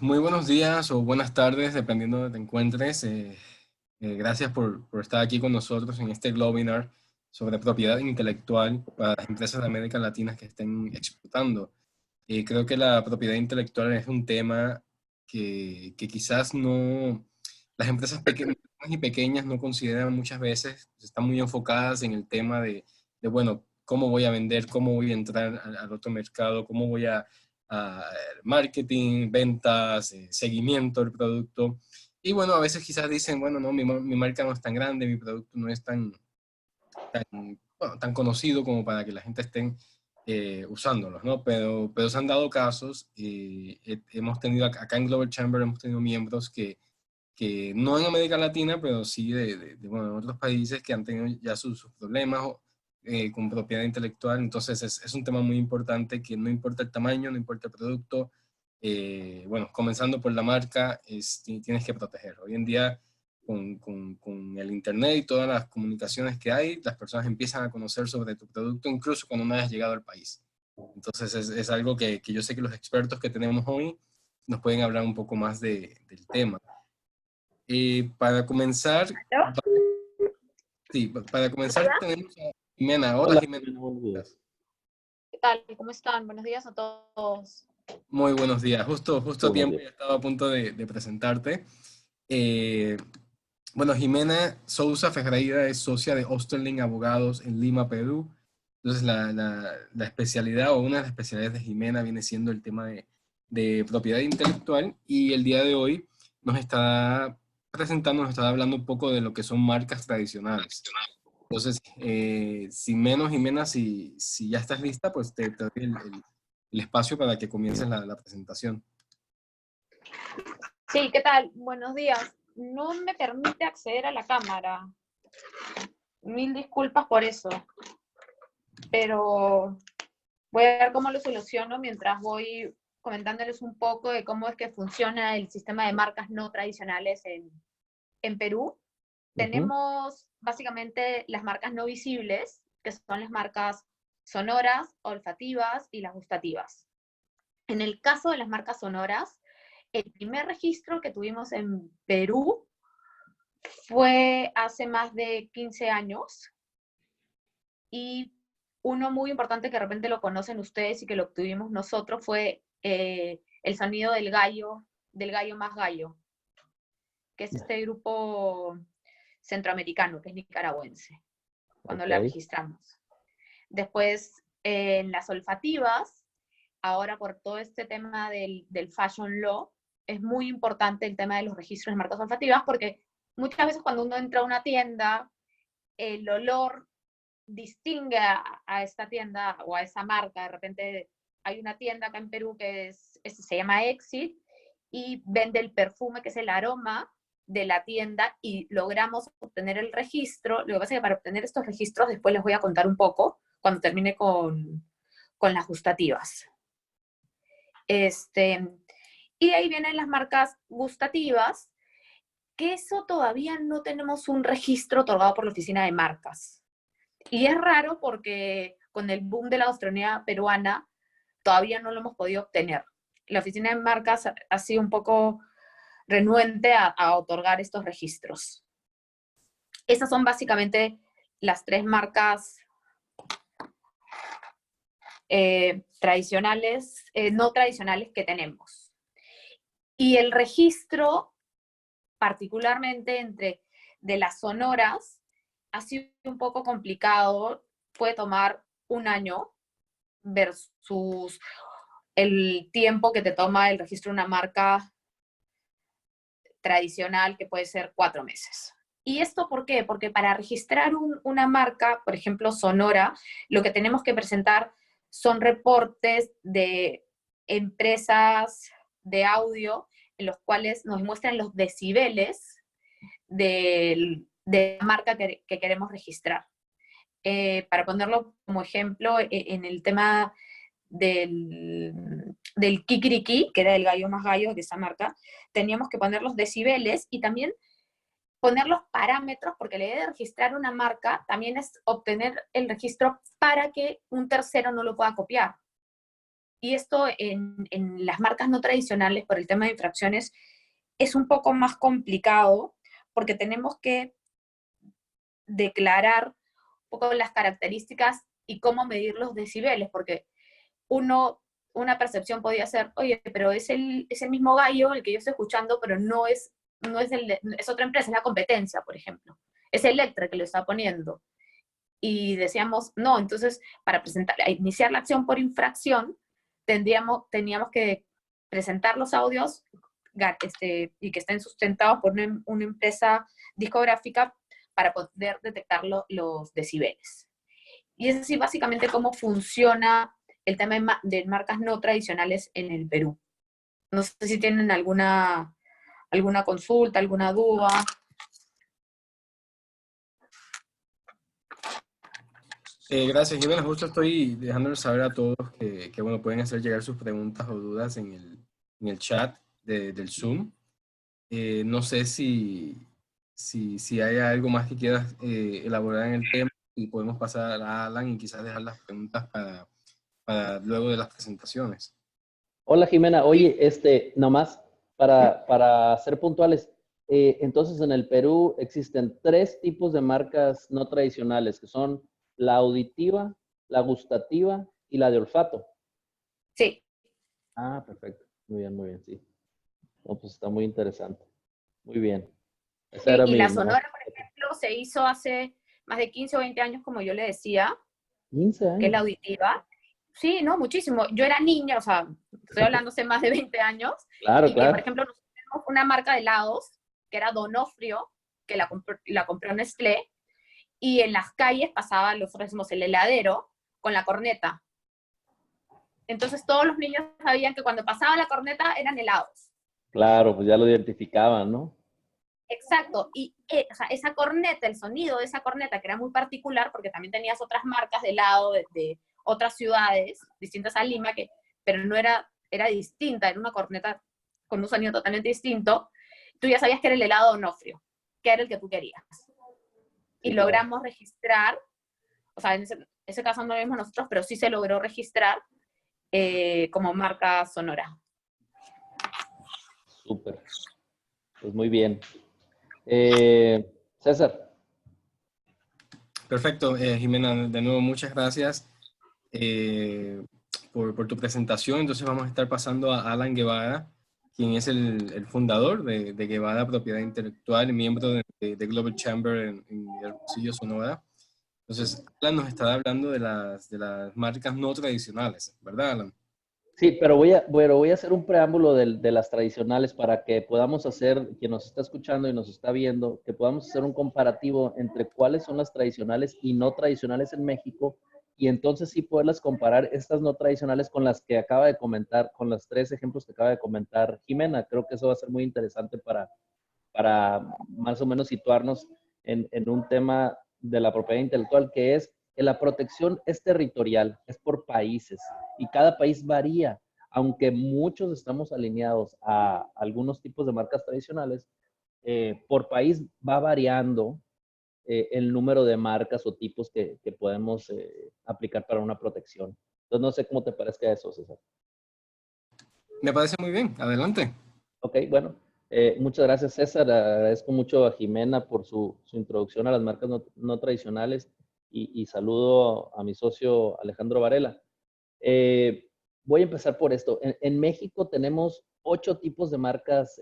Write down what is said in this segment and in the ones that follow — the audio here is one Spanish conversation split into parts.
Muy buenos días o buenas tardes, dependiendo de donde te encuentres. Gracias por estar aquí con nosotros en este webinar sobre propiedad intelectual para las empresas de América Latina que estén exportando. Creo que la propiedad intelectual es un tema que quizás no, las empresas pequeñas y pequeñas no consideran muchas veces, están muy enfocadas en el tema bueno, cómo voy a vender, cómo voy a entrar al otro mercado, cómo voy a marketing, ventas, seguimiento del producto. Y bueno, a veces quizás dicen, bueno, no, mi marca no es tan grande, mi producto no es bueno, tan conocido como para que la gente esté usándolos, ¿no? Pero se han dado casos, hemos tenido acá en Global Chamber, hemos tenido miembros que no en América Latina, pero sí bueno, en otros países que han tenido ya sus problemas con propiedad intelectual. Entonces es un tema muy importante que no importa el tamaño, no importa el producto. Bueno, comenzando por la marca, tienes que proteger. Hoy en día, con el Internet y todas las comunicaciones que hay, las personas empiezan a conocer sobre tu producto, incluso cuando no hayas llegado al país. Entonces es algo que yo sé que los expertos que tenemos hoy nos pueden hablar un poco más del tema. Para comenzar, ¿Aló? sí, para comenzar Hola. tenemos a Jimena. Hola Hola, Jimena. Jimena, buenos días. ¿Qué tal? ¿Cómo están? Buenos días a todos. Muy buenos días. Justo a Buenos tiempo, días. ya estaba a punto de presentarte. Eh, bueno, Jimena Sousa Ferreira es socia de Osterling Abogados en Lima, Perú. Entonces, la especialidad o una de las especialidades de Jimena viene siendo el tema de propiedad intelectual, y el día de hoy nos está presentando, nos está hablando un poco de lo que son marcas tradicionales. Entonces, sin menos, Jimena, si ya estás lista, pues te doy el espacio para que comiences la presentación. Sí, ¿qué tal? Buenos días. No me permite acceder a la cámara. Mil disculpas por eso. Pero voy a ver cómo lo soluciono mientras voy comentándoles un poco de cómo es que funciona el sistema de marcas no tradicionales en Perú. Ujú. Tenemos básicamente las marcas no visibles, que son las marcas sonoras, olfativas y las gustativas. En el caso de las marcas sonoras, el primer registro que tuvimos en Perú fue hace más de 15 años, y uno muy importante que de repente lo conocen ustedes y que lo obtuvimos nosotros fue el sonido del gallo más gallo, que es este grupo centroamericano, que es nicaragüense, cuando Ok, la registramos. Después, en las olfativas, ahora por todo este tema del fashion law, es muy importante el tema de los registros de marcas olfativas, porque muchas veces cuando uno entra a una tienda, el olor distingue a esta tienda o a esa marca. De repente hay una tienda acá en Perú que se llama Exit, y vende el perfume, que es el aroma de la tienda, y logramos obtener el registro. Lo que pasa es que para obtener estos registros, después les voy a contar un poco cuando termine con las gustativas. Y ahí vienen las marcas gustativas, que eso todavía no tenemos un registro otorgado por la oficina de marcas. Y es raro porque con el boom de la gastronomía peruana todavía no lo hemos podido obtener. La oficina de marcas ha sido un poco renuente a otorgar estos registros. Esas son básicamente las tres marcas tradicionales, no tradicionales, que tenemos. Y el registro, particularmente de las sonoras, ha sido un poco complicado. Puede tomar un año versus el tiempo que te toma el registro de una marca tradicional, que puede ser 4 meses. ¿Y esto por qué? Porque para registrar una marca, por ejemplo, sonora, lo que tenemos que presentar son reportes de empresas de audio en los cuales nos muestran los decibeles de la marca que queremos registrar. Para ponerlo como ejemplo, en el tema del Kikiriki, que era el gallo más gallo de esa marca, teníamos que poner los decibeles y también poner los parámetros, porque la idea de registrar una marca también es obtener el registro para que un tercero no lo pueda copiar. y esto en las marcas no tradicionales, por el tema de infracciones, es un poco más complicado, porque tenemos que declarar un poco las características y cómo medir los decibeles, porque una percepción podía ser, oye, pero es el mismo gallo el que yo estoy escuchando, pero es otra empresa, es la competencia, por ejemplo. Es Electra que lo está poniendo. Y decíamos, no, entonces, para iniciar la acción por infracción, teníamos que presentar los audios y que estén sustentados por una empresa discográfica para poder detectar los decibeles. Y es así básicamente cómo funciona el tema de marcas no tradicionales en el Perú. No sé si tienen alguna consulta, alguna duda. Gracias, Jimena. Justo estoy dejándoles saber a todos bueno, pueden hacer llegar sus preguntas o dudas en el chat del Zoom. No sé si hay algo más que quieras elaborar en el tema y podemos pasar a Alan y quizás dejar las preguntas para luego de las presentaciones. Hola Jimena, oye, nomás para ser puntuales, entonces en el Perú existen 3 tipos de marcas no tradicionales, que son la auditiva, la gustativa y la de olfato. Sí. Ah, perfecto. Muy bien, sí. No, pues está muy interesante. Muy bien. Esa Sí, era y la nomás. Sonora, por ejemplo, se hizo hace más de 15 o 20 años, como yo le decía, 15 que es la años. auditiva. Sí, no, muchísimo. Yo era niña, o sea, estoy hablando hace más de 20 años, Claro, y que, por claro. ejemplo, nosotros tenemos una marca de helados, que era Donofrio, que la compró Nestlé, y en las calles pasaba, nosotros decimos, el heladero con la corneta. Entonces todos los niños sabían que cuando pasaba la corneta eran helados. Claro, pues ya lo identificaban, ¿no? Exacto, y o sea, esa corneta, el sonido de esa corneta, que era muy particular, porque también tenías otras marcas de helado de otras ciudades, distintas a Lima, pero no era distinta, era una corneta con un sonido totalmente distinto, tú ya sabías que era el helado Onofrio, que era el que tú querías. Y Sí, claro. logramos registrar, o sea, en ese caso no lo vimos nosotros, pero sí se logró registrar como marca Sonora. Súper. Pues muy bien. César. Perfecto, Jimena, de nuevo muchas gracias por tu presentación. Entonces vamos a estar pasando a Alan Guevara, quien es el fundador de Guevara Propiedad Intelectual, miembro de Global Chamber en Hermosillo, Sonora. Entonces, Alan nos estará hablando de las marcas no tradicionales, ¿verdad, Alan? Sí, pero voy a hacer un preámbulo de las tradicionales para que podamos hacer, quien nos está escuchando y nos está viendo, que podamos hacer un comparativo entre cuáles son las tradicionales y no tradicionales en México y entonces sí poderlas comparar estas no tradicionales con las que acaba de comentar, con los 3 ejemplos que acaba de comentar Jimena. Creo que eso va a ser muy interesante para más o menos situarnos en un tema de la propiedad intelectual, que es que la protección es territorial, es por países y cada país varía. Aunque muchos estamos alineados a algunos tipos de marcas tradicionales, por país va variando el número de marcas o tipos que podemos aplicar para una protección. Entonces, no sé cómo te parezca eso, César. Me parece muy bien, adelante. Ok, bueno, muchas gracias, César. Agradezco mucho a Jimena por su introducción a las marcas no tradicionales y saludo a mi socio Alejandro Varela. Voy a empezar por esto. En México tenemos 8 tipos de marcas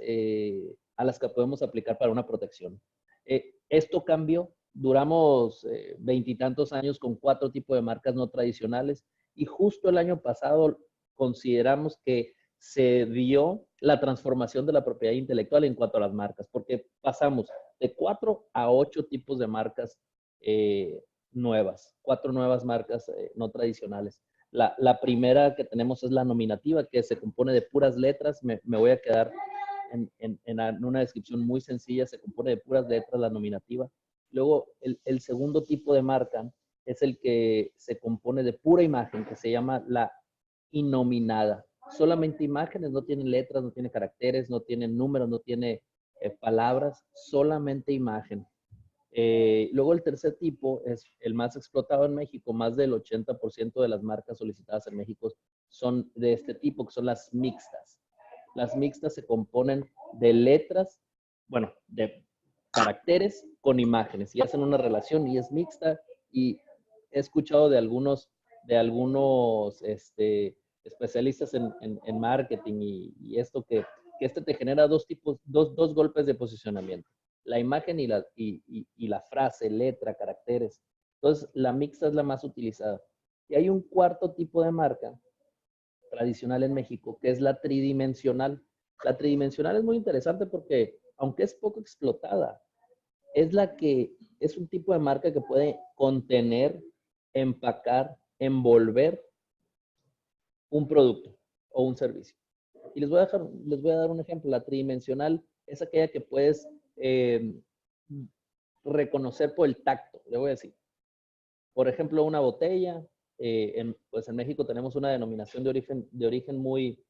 a las que podemos aplicar para una protección. Esto cambió. Duramos 20 y tantos años con 4 tipos de marcas no tradicionales y justo el año pasado consideramos que se dio la transformación de la propiedad intelectual en cuanto a las marcas, porque pasamos de 4 a 8 tipos de marcas nuevas, 4 nuevas marcas no tradicionales. La primera que tenemos es la nominativa, que se compone de puras letras. Me voy a quedar en una descripción muy sencilla, se compone de puras letras la nominativa. Luego, el segundo tipo de marca es el que se compone de pura imagen, que se llama la innominada. Solamente imágenes, no tienen letras, no tiene caracteres, no tienen números, no tiene palabras, solamente imagen. Luego el tercer tipo es el más explotado en México, más del 80% de las marcas solicitadas en México son de este tipo, que son las mixtas. Las mixtas se componen de letras, bueno, de caracteres con imágenes, y hacen una relación y es mixta. Y he escuchado de algunos especialistas en marketing y esto que este te genera dos golpes de posicionamiento. La imagen y la frase, letra, caracteres. Entonces, la mixta es la más utilizada. Y hay un cuarto tipo de marca tradicional en México, que es la tridimensional. La tridimensional es muy interesante porque, aunque es poco explotada, es un tipo de marca que puede contener, empacar, envolver un producto o un servicio. Y les voy a dar un ejemplo. La tridimensional es aquella que puedes reconocer por el tacto, le voy a decir. Por ejemplo, una botella, pues en México tenemos una denominación de origen muy,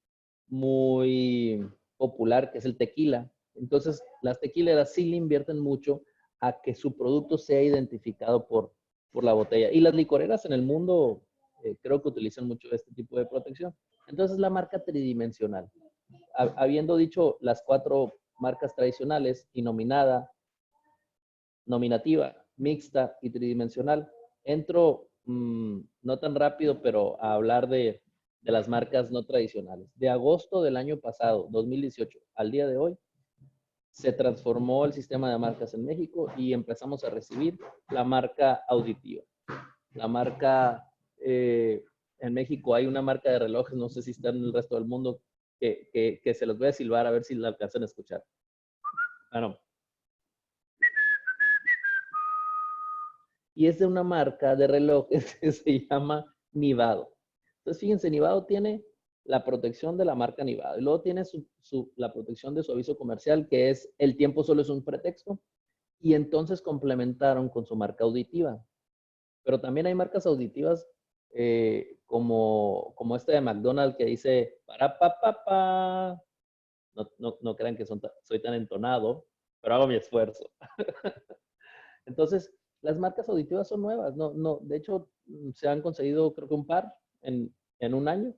muy popular, que es el tequila. Entonces, las tequileras sí le invierten mucho a que su producto sea identificado por la botella. Y las licoreras en el mundo creo que utilizan mucho este tipo de protección. Entonces, la marca tridimensional. Habiendo dicho las 4 marcas tradicionales, y nominada, nominativa, mixta y tridimensional, entro no tan rápido, pero a hablar de las marcas no tradicionales. De agosto del año pasado, 2018, al día de hoy, se transformó el sistema de marcas en México y empezamos a recibir la marca auditiva. La marca, en México hay una marca de relojes, no sé si está en el resto del mundo, que se los voy a silbar a ver si la alcanzan a escuchar. Bueno. Y es de una marca de relojes que se llama Nivado. Entonces, fíjense, Nivado tiene la protección de la marca Nivado. Y luego tiene la protección de su aviso comercial, que es el tiempo solo es un pretexto. Y entonces complementaron con su marca auditiva. Pero también hay marcas auditivas como esta de McDonald's que dice para pa pa pa. No crean que soy tan entonado, pero hago mi esfuerzo. Entonces, las marcas auditivas son nuevas. De hecho, se han conseguido creo que un par en un año.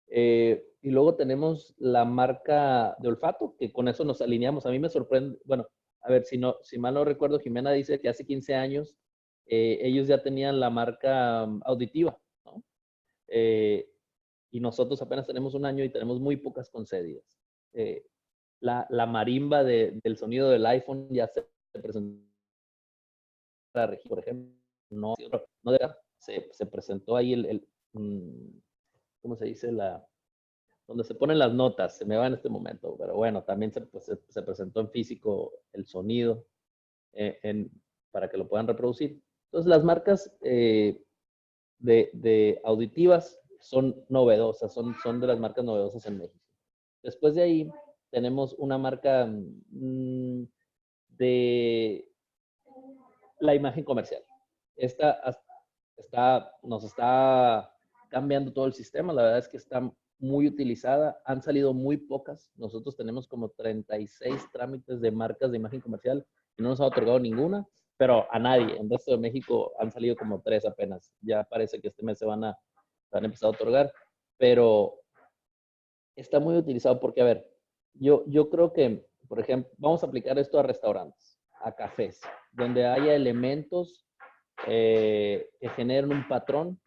Y luego tenemos la marca de olfato, que con eso nos alineamos. A mí me sorprende, bueno, a ver, si mal no recuerdo, Jimena dice que hace 15 años ellos ya tenían la marca auditiva, ¿no? Y nosotros apenas tenemos un año y tenemos muy pocas concedidas. La marimba del sonido del iPhone ya se presentó en la región, por ejemplo. Se presentó ahí ¿cómo se dice? Donde se ponen las notas, se me va en este momento, pero bueno, también se presentó en físico el sonido para que lo puedan reproducir. Entonces, las marcas de auditivas son novedosas, son de las marcas novedosas en México. Después de ahí, tenemos una marca de la imagen comercial. Nos está cambiando todo el sistema, la verdad es que está muy utilizada, han salido muy pocas, nosotros tenemos como 36 trámites de marcas de imagen comercial y no nos ha otorgado ninguna, pero a nadie, en el resto de México han salido como 3 apenas, ya parece que este mes se van a empezar a otorgar, pero está muy utilizado porque, a ver, yo creo que, por ejemplo, vamos a aplicar esto a restaurantes, a cafés, donde haya elementos que generen un patrón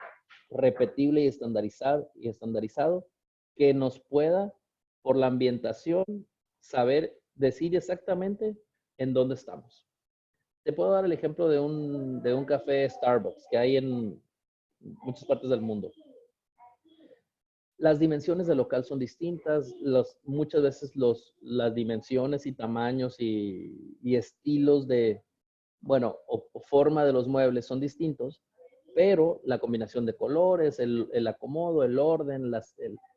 repetible y estandarizado que nos pueda, por la ambientación, saber decir exactamente en dónde estamos. Te puedo dar el ejemplo de un café Starbucks que hay en muchas partes del mundo. Las dimensiones del local son distintas, muchas veces las dimensiones y tamaños y estilos o forma de los muebles son distintos, pero la combinación de colores, el acomodo, el orden, la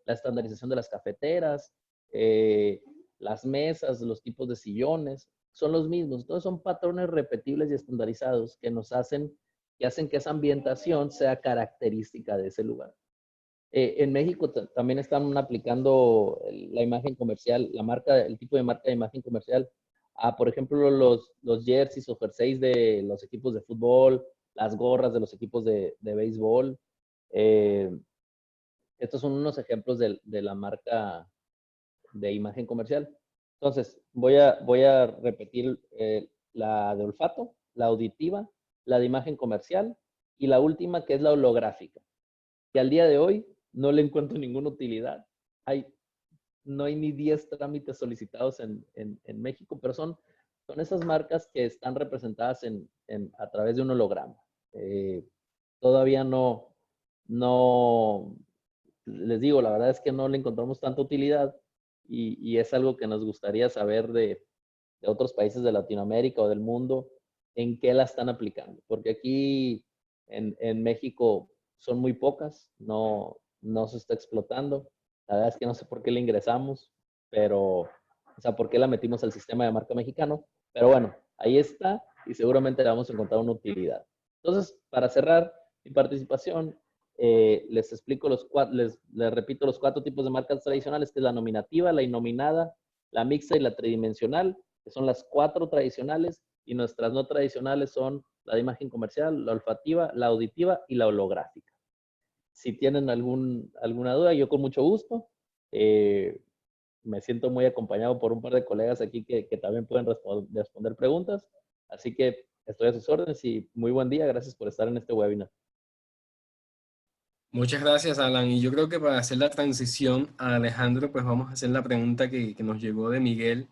estandarización de las cafeteras, las mesas, los tipos de sillones, son los mismos. Entonces son patrones repetibles y estandarizados que hacen que esa ambientación sea característica de ese lugar. En México también están aplicando la imagen comercial, el tipo de marca de imagen comercial a, por ejemplo, los jerseys o jerseys de los equipos de fútbol, las gorras de los equipos de béisbol. Estos son unos ejemplos de la marca de imagen comercial. Entonces, voy a repetir la de olfato, la auditiva, la de imagen comercial y la última que es la holográfica, que al día de hoy no le encuentro ninguna utilidad. No hay ni 10 trámites solicitados en México, pero son esas marcas que están representadas a través de un holograma. Todavía no, les digo, la verdad es que no le encontramos tanta utilidad y es algo que nos gustaría saber de otros países de Latinoamérica o del mundo, en qué la están aplicando. Porque aquí en México son muy pocas, no se está explotando. La verdad es que no sé por qué la ingresamos, pero, o sea, por qué la metimos al sistema de marca mexicano. Pero bueno, ahí está y seguramente le vamos a encontrar una utilidad. Entonces, para cerrar mi participación, les explico les repito los 4 tipos de marcas tradicionales, que es la nominativa, la innominada, la mixta y la tridimensional, que son las 4 tradicionales, y nuestras no tradicionales son la de imagen comercial, la olfativa, la auditiva y la holográfica. Si tienen alguna duda, yo con mucho gusto. Me siento muy acompañado por un par de colegas aquí que también pueden responder preguntas. Así que estoy a sus órdenes y muy buen día. Gracias por estar en este webinar. Muchas gracias, Alan. Y yo creo que para hacer la transición a Alejandro, pues vamos a hacer la pregunta que nos llegó de Miguel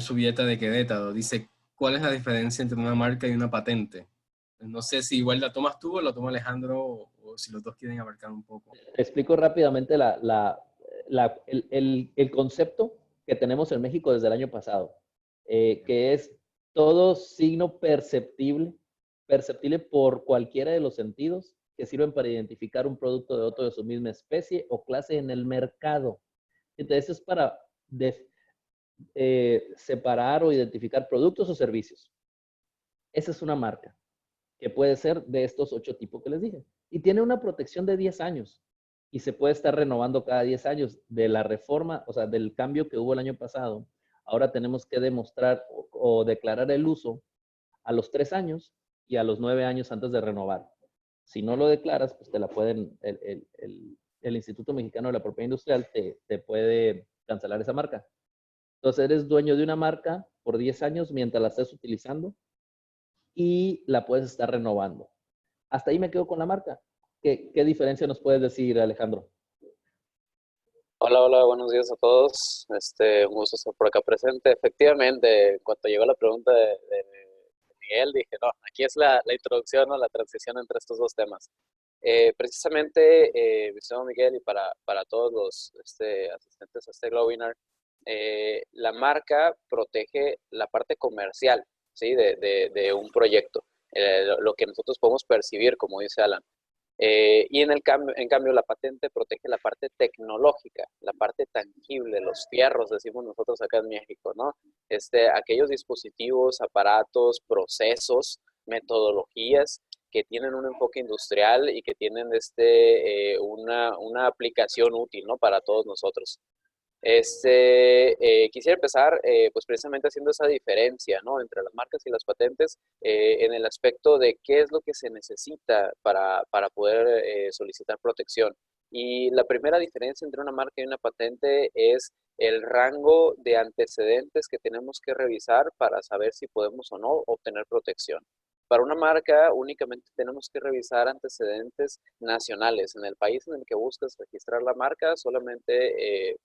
Subieta de Querétaro. Dice, ¿cuál es la diferencia entre una marca y una patente? No sé si igual la tomas tú o la toma Alejandro o si los dos quieren abarcar un poco. Te explico rápidamente el concepto que tenemos en México desde el año pasado, que es todo signo perceptible por cualquiera de los sentidos que sirven para identificar un producto de otro de su misma especie o clase en el mercado. Entonces, es para separar o identificar productos o servicios. Esa es una marca que puede ser de estos 8 tipos que les dije. Y tiene una protección de 10 años y se puede estar renovando cada 10 años. De la reforma, o sea, del cambio que hubo el año pasado, ahora tenemos que demostrar o declarar el uso a los 3 años y a los 9 años antes de renovar. Si no lo declaras, pues te la pueden, el Instituto Mexicano de la Propiedad Industrial te puede cancelar esa marca. Entonces eres dueño de una marca por 10 años mientras la estés utilizando y la puedes estar renovando. Hasta ahí me quedo con la marca. ¿Qué diferencia nos puedes decir, Alejandro? Hola, buenos días a todos. Un gusto estar por acá presente. Efectivamente, cuando llegó la pregunta de Miguel, dije, no, aquí es la introducción o la transición entre estos dos temas. Precisamente, mi estimado Miguel, y para todos los asistentes a este webinar, la marca protege la parte comercial, ¿sí? de un proyecto, lo que nosotros podemos percibir, como dice Alan. Y en cambio, la patente protege la parte tecnológica, la parte tangible, los fierros, decimos nosotros acá en México, ¿no? Aquellos dispositivos, aparatos, procesos, metodologías que tienen un enfoque industrial y que tienen una aplicación útil, ¿no? Para todos nosotros. Quisiera empezar pues precisamente haciendo esa diferencia, ¿no? Entre las marcas y las patentes en el aspecto de qué es lo que se necesita para poder solicitar protección. Y la primera diferencia entre una marca y una patente es el rango de antecedentes que tenemos que revisar para saber si podemos o no obtener protección. Para una marca únicamente tenemos que revisar antecedentes nacionales. En el país en el que buscas registrar la marca, solamente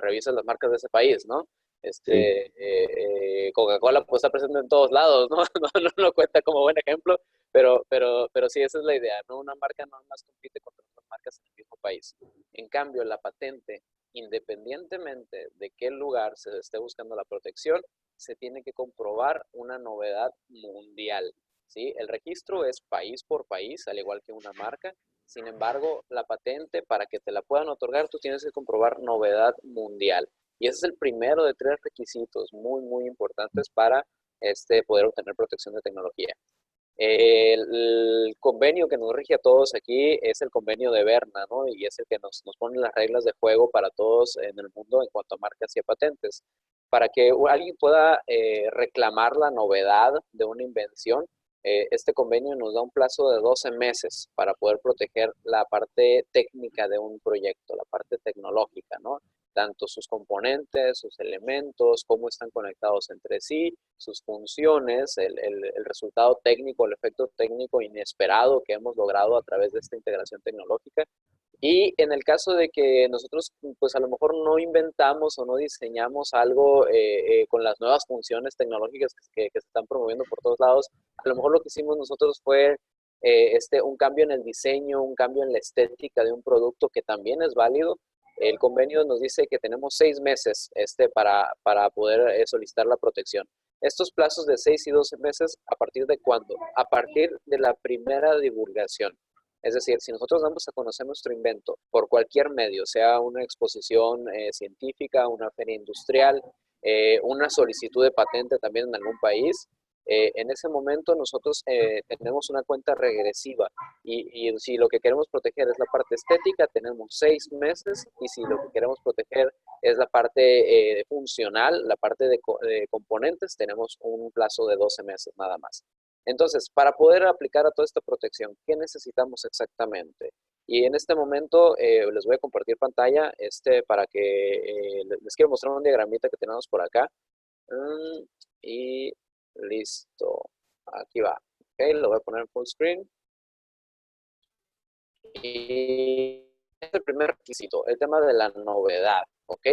revisas las marcas de ese país, ¿no? Sí. Coca-Cola pues está presente en todos lados, ¿no? No cuenta como buen ejemplo, pero sí, esa es la idea, ¿no? Una marca no más compite contra otras marcas en el mismo país. En cambio, la patente, independientemente de qué lugar se esté buscando la protección, se tiene que comprobar una novedad mundial. ¿Sí? El registro es país por país, al igual que una marca. Sin embargo, la patente, para que te la puedan otorgar, tú tienes que comprobar novedad mundial. Y ese es el primero de 3 requisitos muy, muy importantes para poder obtener protección de tecnología. El convenio que nos rige a todos aquí es el convenio de Berna, ¿no? Y es el que nos pone las reglas de juego para todos en el mundo en cuanto a marcas y a patentes. Para que alguien pueda reclamar la novedad de una invención, Este convenio nos da un plazo de 12 meses para poder proteger la parte técnica de un proyecto, la parte tecnológica, ¿no? Tanto sus componentes, sus elementos, cómo están conectados entre sí, sus funciones, el resultado técnico, el efecto técnico inesperado que hemos logrado a través de esta integración tecnológica. Y en el caso de que nosotros, pues a lo mejor no inventamos o no diseñamos algo con las nuevas funciones tecnológicas que se están promoviendo por todos lados, a lo mejor lo que hicimos nosotros fue un cambio en el diseño, un cambio en la estética de un producto que también es válido. El convenio nos dice que tenemos 6 meses para poder solicitar la protección. Estos plazos de 6 y 12 meses, ¿a partir de cuándo? A partir de la primera divulgación. Es decir, si nosotros damos a conocer nuestro invento por cualquier medio, sea una exposición científica, una feria industrial, una solicitud de patente también en algún país, en ese momento nosotros tenemos una cuenta regresiva y si lo que queremos proteger es la parte estética, tenemos 6 meses y si lo que queremos proteger es la parte funcional, la parte de componentes, tenemos un plazo de 12 meses nada más. Entonces, para poder aplicar a toda esta protección, ¿qué necesitamos exactamente? Y en este momento les voy a compartir pantalla para que les quiero mostrar un diagramita que tenemos por acá. Y listo. Aquí va. Ok, lo voy a poner en full screen. Y es el primer requisito, el tema de la novedad. Ok.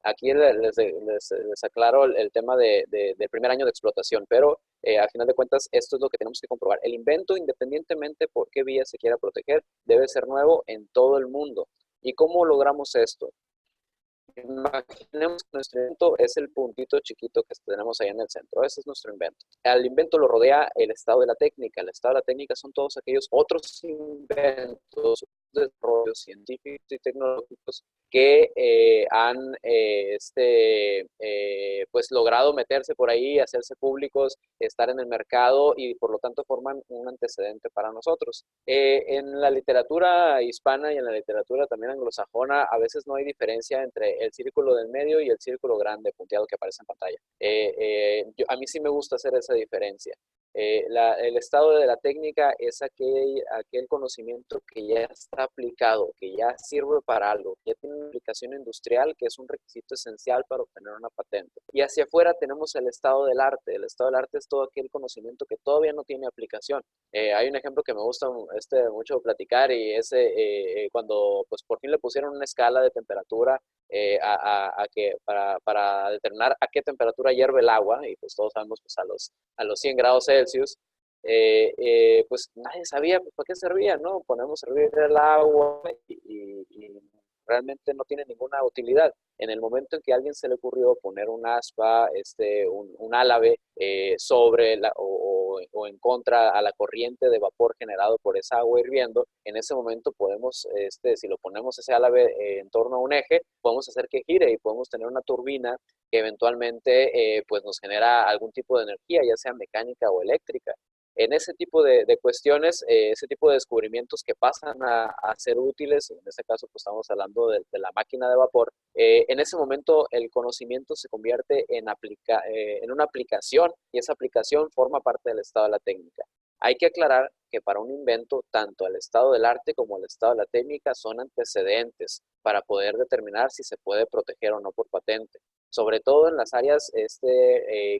Aquí les aclaro el tema del primer año de explotación, pero al final de cuentas esto es lo que tenemos que comprobar. El invento, independientemente por qué vía se quiera proteger, debe ser nuevo en todo el mundo. ¿Y cómo logramos esto? Imaginemos que nuestro invento es el puntito chiquito que tenemos ahí en el centro. Ese es nuestro invento. Al invento lo rodea el estado de la técnica. El estado de la técnica son todos aquellos otros inventos, desarrollos científicos y tecnológicos que han pues logrado meterse por ahí, hacerse públicos, estar en el mercado y por lo tanto forman un antecedente para nosotros. En la literatura hispana y en la literatura también anglosajona a veces no hay diferencia entre el círculo del medio y el círculo grande punteado que aparece en pantalla. A mí sí me gusta hacer esa diferencia. El estado de la técnica es aquel conocimiento que ya está aplicado, que ya sirve para algo, que ya tiene una aplicación industrial que es un requisito esencial para obtener una patente. Y hacia afuera tenemos el estado del arte. El estado del arte es todo aquel conocimiento que todavía no tiene aplicación. Hay un ejemplo que me gusta mucho platicar y es cuando pues por fin le pusieron una escala de temperatura para determinar a qué temperatura hierve el agua, y pues todos sabemos pues a los 100 grados Celsius, pues nadie sabía pues, para qué servía, ¿no? Ponemos a hervir el agua y realmente no tiene ninguna utilidad. En el momento en que a alguien se le ocurrió poner un aspa, un álave sobre o en contra a la corriente de vapor generado por esa agua hirviendo, en ese momento podemos, si lo ponemos ese álave en torno a un eje, podemos hacer que gire y podemos tener una turbina que eventualmente pues nos genera algún tipo de energía, ya sea mecánica o eléctrica. En ese tipo de cuestiones, ese tipo de descubrimientos que pasan a ser útiles, en este caso pues estamos hablando de la máquina de vapor, en ese momento el conocimiento se convierte en una aplicación y esa aplicación forma parte del estado de la técnica. Hay que aclarar que para un invento, tanto el estado del arte como el estado de la técnica son antecedentes para poder determinar si se puede proteger o no por patente. Sobre todo en las áreas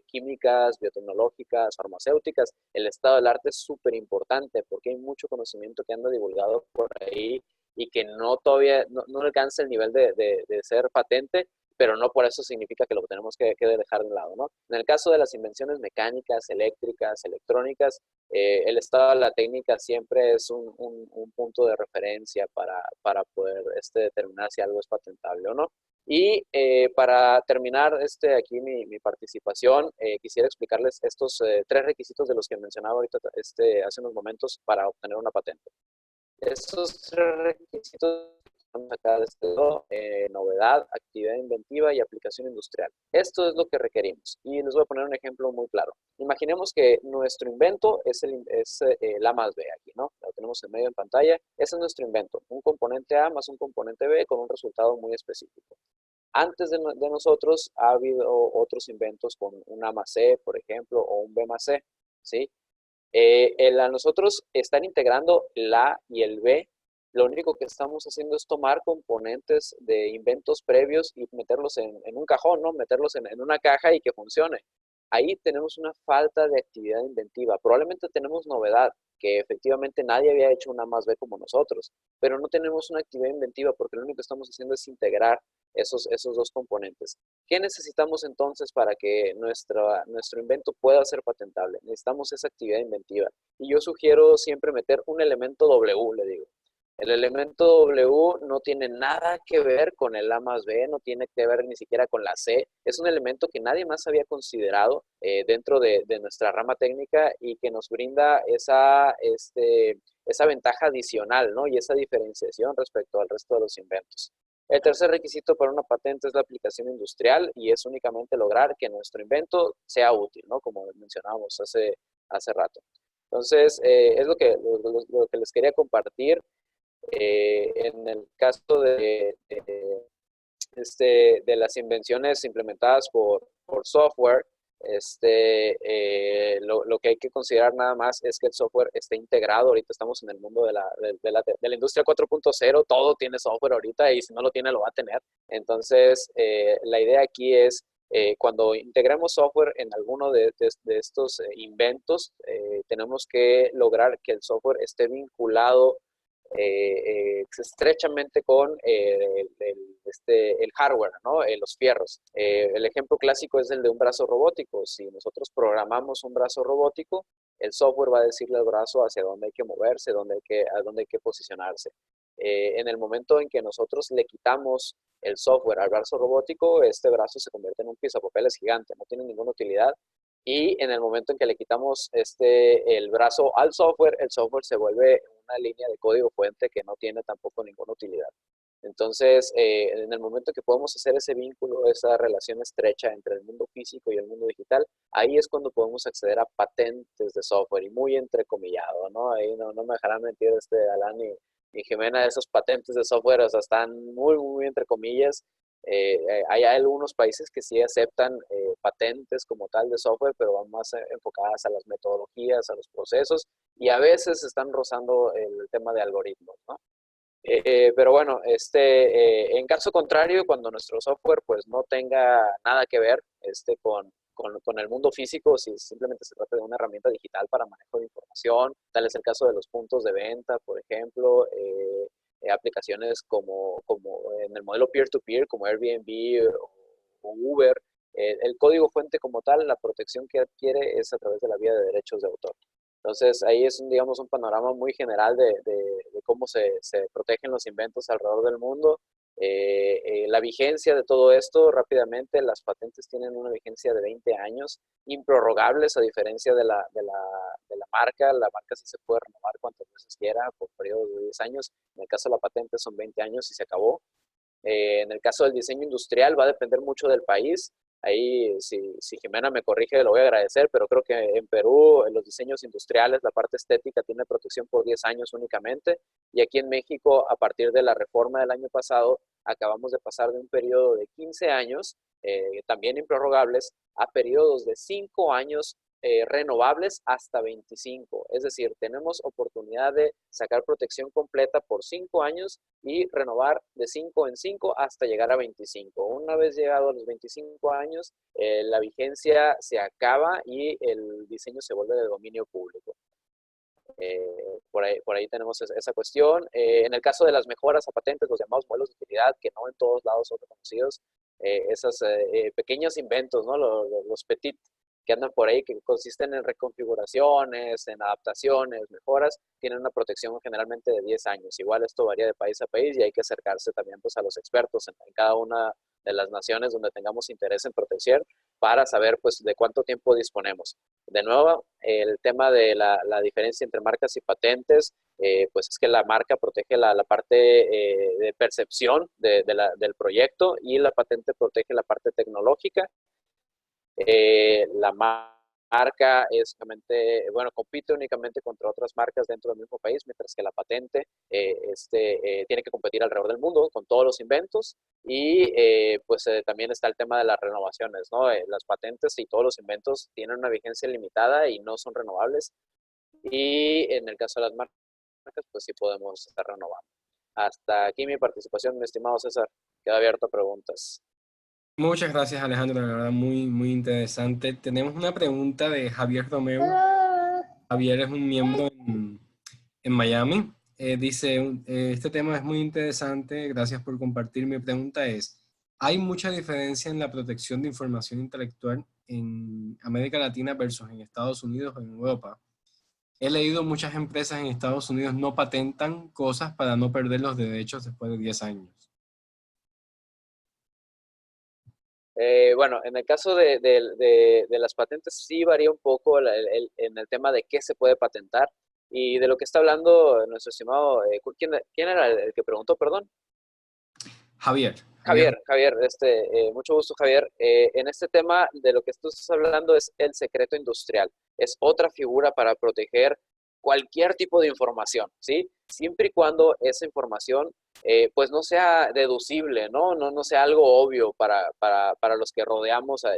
químicas, biotecnológicas, farmacéuticas, el estado del arte es súper importante porque hay mucho conocimiento que anda divulgado por ahí y que todavía no alcanza el nivel de ser patente, pero no por eso significa que lo tenemos que dejar de lado, ¿no? En el caso de las invenciones mecánicas, eléctricas, electrónicas, el estado de la técnica siempre es un punto de referencia para poder determinar si algo es patentable o no. Y para terminar aquí mi participación, quisiera explicarles estos 3 requisitos de los que mencionaba ahorita hace unos momentos para obtener una patente. Estos 3 requisitos acá de novedad, actividad inventiva y aplicación industrial. Esto es lo que requerimos y les voy a poner un ejemplo muy claro. Imaginemos que nuestro invento es el A más B aquí, ¿no? Lo tenemos en medio en pantalla. Ese es nuestro invento, un componente A más un componente B con un resultado muy específico. Antes de nosotros ha habido otros inventos con un A más C, por ejemplo, o un B más C, ¿sí? A nosotros están integrando el A y el B. Lo único que estamos haciendo es tomar componentes de inventos previos y meterlos en un cajón, ¿no? Meterlos en una caja y que funcione. Ahí tenemos una falta de actividad inventiva. Probablemente tenemos novedad, que efectivamente nadie había hecho una más B como nosotros, pero no tenemos una actividad inventiva porque lo único que estamos haciendo es integrar esos dos componentes. ¿Qué necesitamos entonces para que nuestro invento pueda ser patentable? Necesitamos esa actividad inventiva. Y yo sugiero siempre meter un elemento W, le digo. El elemento W no tiene nada que ver con el A más B, no tiene que ver ni siquiera con la C. Es un elemento que nadie más había considerado dentro de nuestra rama técnica y que nos brinda esa ventaja adicional, ¿no? Y esa diferenciación respecto al resto de los inventos. El tercer requisito para una patente es la aplicación industrial y es únicamente lograr que nuestro invento sea útil, ¿no? Como mencionábamos hace rato. Entonces, es lo que les quería compartir. En el caso de las invenciones implementadas por software, lo que hay que considerar nada más es que el software esté integrado. Ahorita estamos en el mundo de la industria 4.0, todo tiene software ahorita y si no lo tiene lo va a tener. Entonces, la idea aquí es cuando integremos software en alguno de estos inventos, tenemos que lograr que el software esté vinculado estrechamente con el hardware, ¿no? Los fierros. El ejemplo clásico es el de un brazo robótico. Si nosotros programamos un brazo robótico, el software va a decirle al brazo hacia dónde hay que moverse, a dónde hay que posicionarse. En el momento en que nosotros le quitamos el software al brazo robótico, este brazo se convierte en un pisapapeles gigante, no tiene ninguna utilidad. Y en el momento en que le quitamos el brazo al software, el software se vuelve una línea de código fuente que no tiene tampoco ninguna utilidad. Entonces, en el momento que podemos hacer ese vínculo, esa relación estrecha entre el mundo físico y el mundo digital, ahí es cuando podemos acceder a patentes de software y muy entrecomillado, ¿no? Ahí no me dejarán mentir Alan y Jimena, esos patentes de software, o sea, están muy, muy entre comillas. Hay algunos países que sí aceptan patentes como tal de software, pero van más enfocadas a las metodologías, a los procesos, y a veces están rozando el tema de algoritmos, ¿no? Pero bueno, en caso contrario, cuando nuestro software pues no tenga nada que ver con el mundo físico, si simplemente se trata de una herramienta digital para manejo de información, tal es el caso de los puntos de venta, por ejemplo, aplicaciones como en el modelo peer-to-peer, como Airbnb o Uber, el código fuente como tal, la protección que adquiere es a través de la vía de derechos de autor. Entonces, ahí es, digamos, un panorama muy general de cómo se protegen los inventos alrededor del mundo. La vigencia de todo esto, rápidamente, las patentes tienen una vigencia de 20 años, improrrogables, a diferencia de la marca. La marca sí se puede renovar cuantas veces quiera, por periodos de 10 años. En el caso de la patente son 20 años y se acabó. En el caso del diseño industrial va a depender mucho del país. Ahí, si Jimena me corrige, lo voy a agradecer, pero creo que en Perú, en los diseños industriales, la parte estética tiene protección por 10 años únicamente, y aquí en México, a partir de la reforma del año pasado, acabamos de pasar de un periodo de 15 años, también improrrogables, a periodos de 5 años renovables hasta 25. Es decir, tenemos oportunidad de sacar protección completa por 5 años y renovar de 5 en 5 hasta llegar a 25. Una vez llegado a los 25 años, la vigencia se acaba y el diseño se vuelve de dominio público. Por ahí tenemos esa cuestión. En el caso de las mejoras a patentes, los llamados modelos de utilidad, que no en todos lados son reconocidos, esos pequeños inventos, ¿no? Los petit, que andan por ahí, que consisten en reconfiguraciones, en adaptaciones, mejoras, tienen una protección generalmente de 10 años. Igual esto varía de país a país y hay que acercarse también pues, a los expertos en cada una de las naciones donde tengamos interés en protección para saber pues, de cuánto tiempo disponemos. De nuevo, el tema de la diferencia entre marcas y patentes, pues es que la marca protege la parte de percepción del proyecto y la patente protege la parte tecnológica. La marca es únicamente, bueno, compite únicamente contra otras marcas dentro del mismo país, mientras que la patente tiene que competir alrededor del mundo con todos los inventos y pues también está el tema de las renovaciones, ¿no? Las patentes y todos los inventos tienen una vigencia limitada y no son renovables. y en el caso de las marcas, pues sí podemos estar renovando. Hasta aquí mi participación, mi estimado César. Queda abierto a preguntas. Muchas gracias, Alejandro, la verdad muy, muy interesante. Tenemos una pregunta de Javier Romeo. Javier es un miembro en Miami. Dice, este tema es muy interesante, gracias por compartir. Mi pregunta es, ¿hay mucha diferencia en la protección de información intelectual en América Latina versus en Estados Unidos o en Europa? He leído muchas empresas en Estados Unidos no patentan cosas para no perder los derechos después de 10 años. Bueno, en el caso de las patentes sí varía un poco en el tema de qué se puede patentar y de lo que está hablando nuestro estimado, ¿quién era el que preguntó, perdón? Javier. Javier, mucho gusto, Javier. En este tema de lo que tú estás hablando es el secreto industrial. Es otra figura para proteger cualquier tipo de información, ¿sí? Siempre y cuando esa información pues no sea deducible, ¿no? No sea algo obvio para los que rodeamos a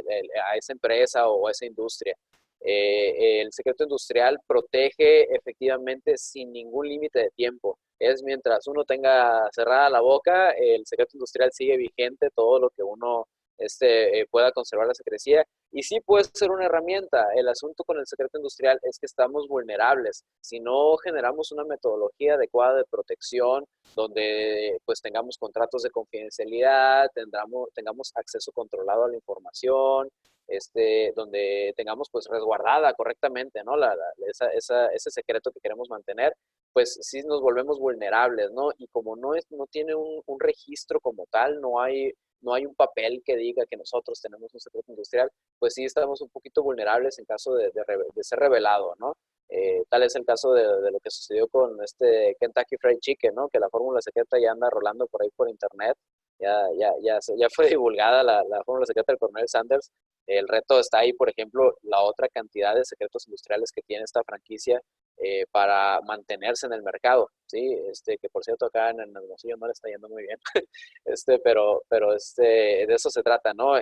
esa empresa o a esa industria. El secreto industrial protege efectivamente sin ningún límite de tiempo. Es mientras uno tenga cerrada la boca, el secreto industrial sigue vigente, todo lo que uno pueda conservar la secrecía. Y sí puede ser una herramienta. El asunto con el secreto industrial es que estamos vulnerables. Si no generamos una metodología adecuada de protección, donde pues tengamos contratos de confidencialidad, tengamos acceso controlado a la información, donde tengamos pues resguardada correctamente, ¿no? Ese secreto que queremos mantener, pues sí nos volvemos vulnerables, ¿no? Y como no tiene un registro como tal, no hay un papel que diga que nosotros tenemos un secreto industrial, pues sí estamos un poquito vulnerables en caso de ser revelado, ¿no? Tal es el caso de lo que sucedió con Kentucky Fried Chicken, ¿no? Que la fórmula secreta ya anda rolando por ahí por internet, ya fue divulgada la fórmula secreta del coronel Sanders. El reto está ahí, por ejemplo, la otra cantidad de secretos industriales que tiene esta franquicia para mantenerse en el mercado, ¿sí? Que por cierto acá en Hermosillo no le está yendo muy bien, de eso se trata, ¿no?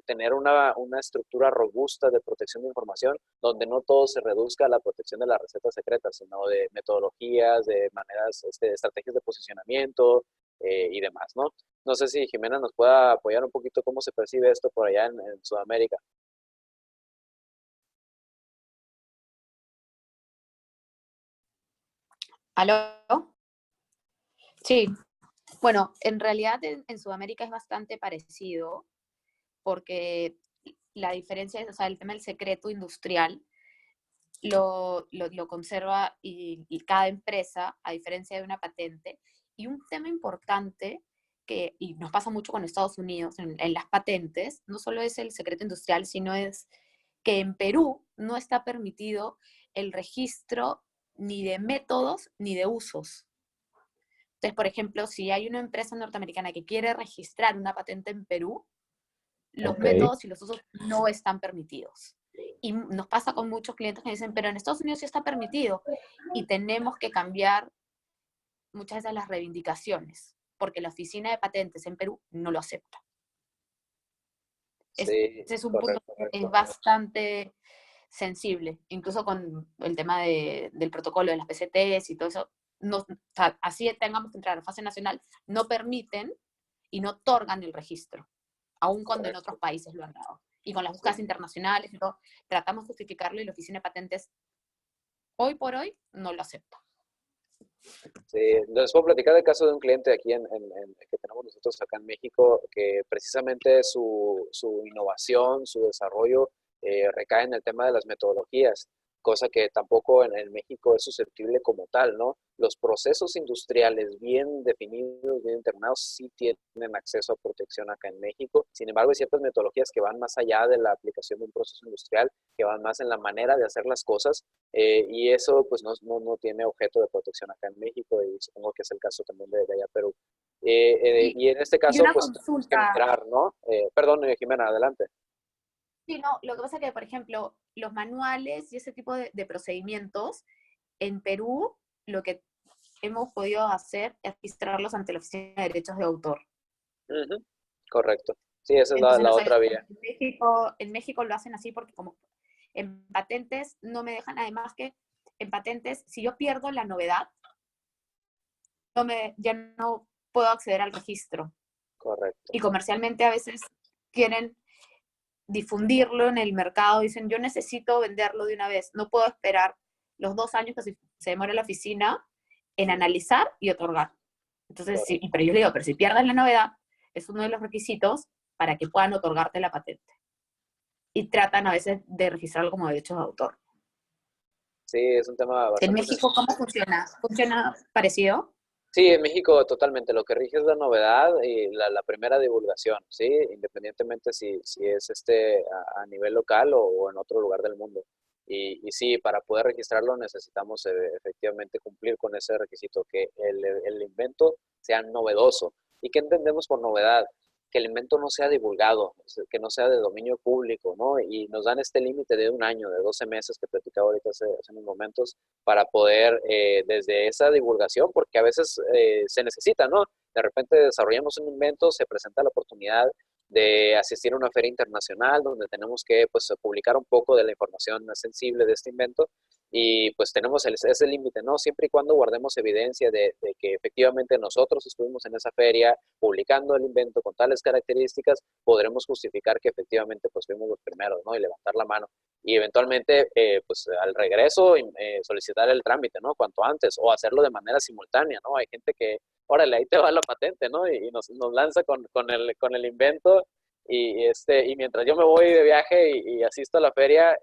Tener una estructura robusta de protección de información donde no todo se reduzca a la protección de las recetas secretas, sino de metodologías, de maneras, estrategias de posicionamiento y demás, ¿no? No sé si Jimena nos pueda apoyar un poquito cómo se percibe esto por allá en Sudamérica. ¿Aló? Sí, bueno, en realidad en Sudamérica es bastante parecido, porque la diferencia es, o sea, el tema del secreto industrial lo conserva y cada empresa, a diferencia de una patente. Y un tema importante y nos pasa mucho con Estados Unidos en las patentes, no solo es el secreto industrial, sino es que en Perú no está permitido el registro ni de métodos ni de usos. Entonces, por ejemplo, si hay una empresa norteamericana que quiere registrar una patente en Perú, los métodos y los usos no están permitidos. Y nos pasa con muchos clientes que dicen, pero en Estados Unidos sí está permitido. Y tenemos que cambiar muchas de las reivindicaciones, porque la oficina de patentes en Perú no lo acepta. Sí, Ese es un punto que es bastante sensible, incluso con el tema del protocolo de las PCTs y todo eso. No, o sea, así tengamos que entrar a fase nacional, no permiten y no otorgan el registro, aun cuando en otros países lo han dado. Y con las búsquedas internacionales y todo, tratamos de justificarlo y la oficina de patentes hoy por hoy no lo acepta. Sí, les puedo platicar el caso de un cliente aquí que tenemos nosotros acá en México, que precisamente su innovación, su desarrollo recae en el tema de las metodologías, cosa que tampoco en México es susceptible como tal, ¿no? Los procesos industriales bien definidos, bien determinados, sí tienen acceso a protección acá en México. Sin embargo, hay ciertas metodologías que van más allá de la aplicación de un proceso industrial, que van más en la manera de hacer las cosas, y eso pues no tiene objeto de protección acá en México, y supongo que es el caso también de allá Perú. Y en este caso, pues tenemos que mirar, ¿no? Perdón, Jimena, adelante. Sí, no, lo que pasa es que, por ejemplo, los manuales y ese tipo de procedimientos, en Perú, lo que hemos podido hacer es registrarlos ante la Oficina de Derechos de Autor. Correcto. Sí, esa es Entonces, la no sé, otra vía. en México lo hacen así porque como en patentes no me dejan, además que en patentes, si yo pierdo la novedad, ya no puedo acceder al registro. Correcto. Y comercialmente a veces quieren difundirlo en el mercado, dicen, yo necesito venderlo de una vez, no puedo esperar los 2 años que se demora la oficina en analizar y otorgar. Entonces, sí, pero yo le digo, pero si pierdes la novedad, es uno de los requisitos para que puedan otorgarte la patente. Y tratan a veces de registrarlo como derechos de autor. Sí, es un tema bastante... ¿En México cómo funciona? ¿Funciona parecido? Sí, en México totalmente. Lo que rige es la novedad y la primera divulgación, ¿sí? Independientemente si es a nivel local o en otro lugar del mundo. Y sí, para poder registrarlo necesitamos efectivamente cumplir con ese requisito, que el invento sea novedoso. ¿Y qué entendemos por novedad? Que el invento no sea divulgado, que no sea de dominio público, ¿no? Y nos dan este límite de 1 año, de 12 meses que platicaba ahorita hace unos momentos, para poder, desde esa divulgación, porque a veces se necesita, ¿no? De repente desarrollamos un invento, se presenta la oportunidad de asistir a una feria internacional donde tenemos que pues, publicar un poco de la información sensible de este invento y pues tenemos ese límite, ¿no? Siempre y cuando guardemos evidencia de que efectivamente nosotros estuvimos en esa feria publicando el invento con tales características, podremos justificar que efectivamente pues fuimos los primeros, ¿no? Y levantar la mano y eventualmente pues al regreso solicitar el trámite, ¿no? Cuanto antes o hacerlo de manera simultánea, ¿no? Hay gente que, órale, ahí te va la patente, ¿no? Y nos lanza con el invento y mientras yo me voy de viaje y asisto a la feria,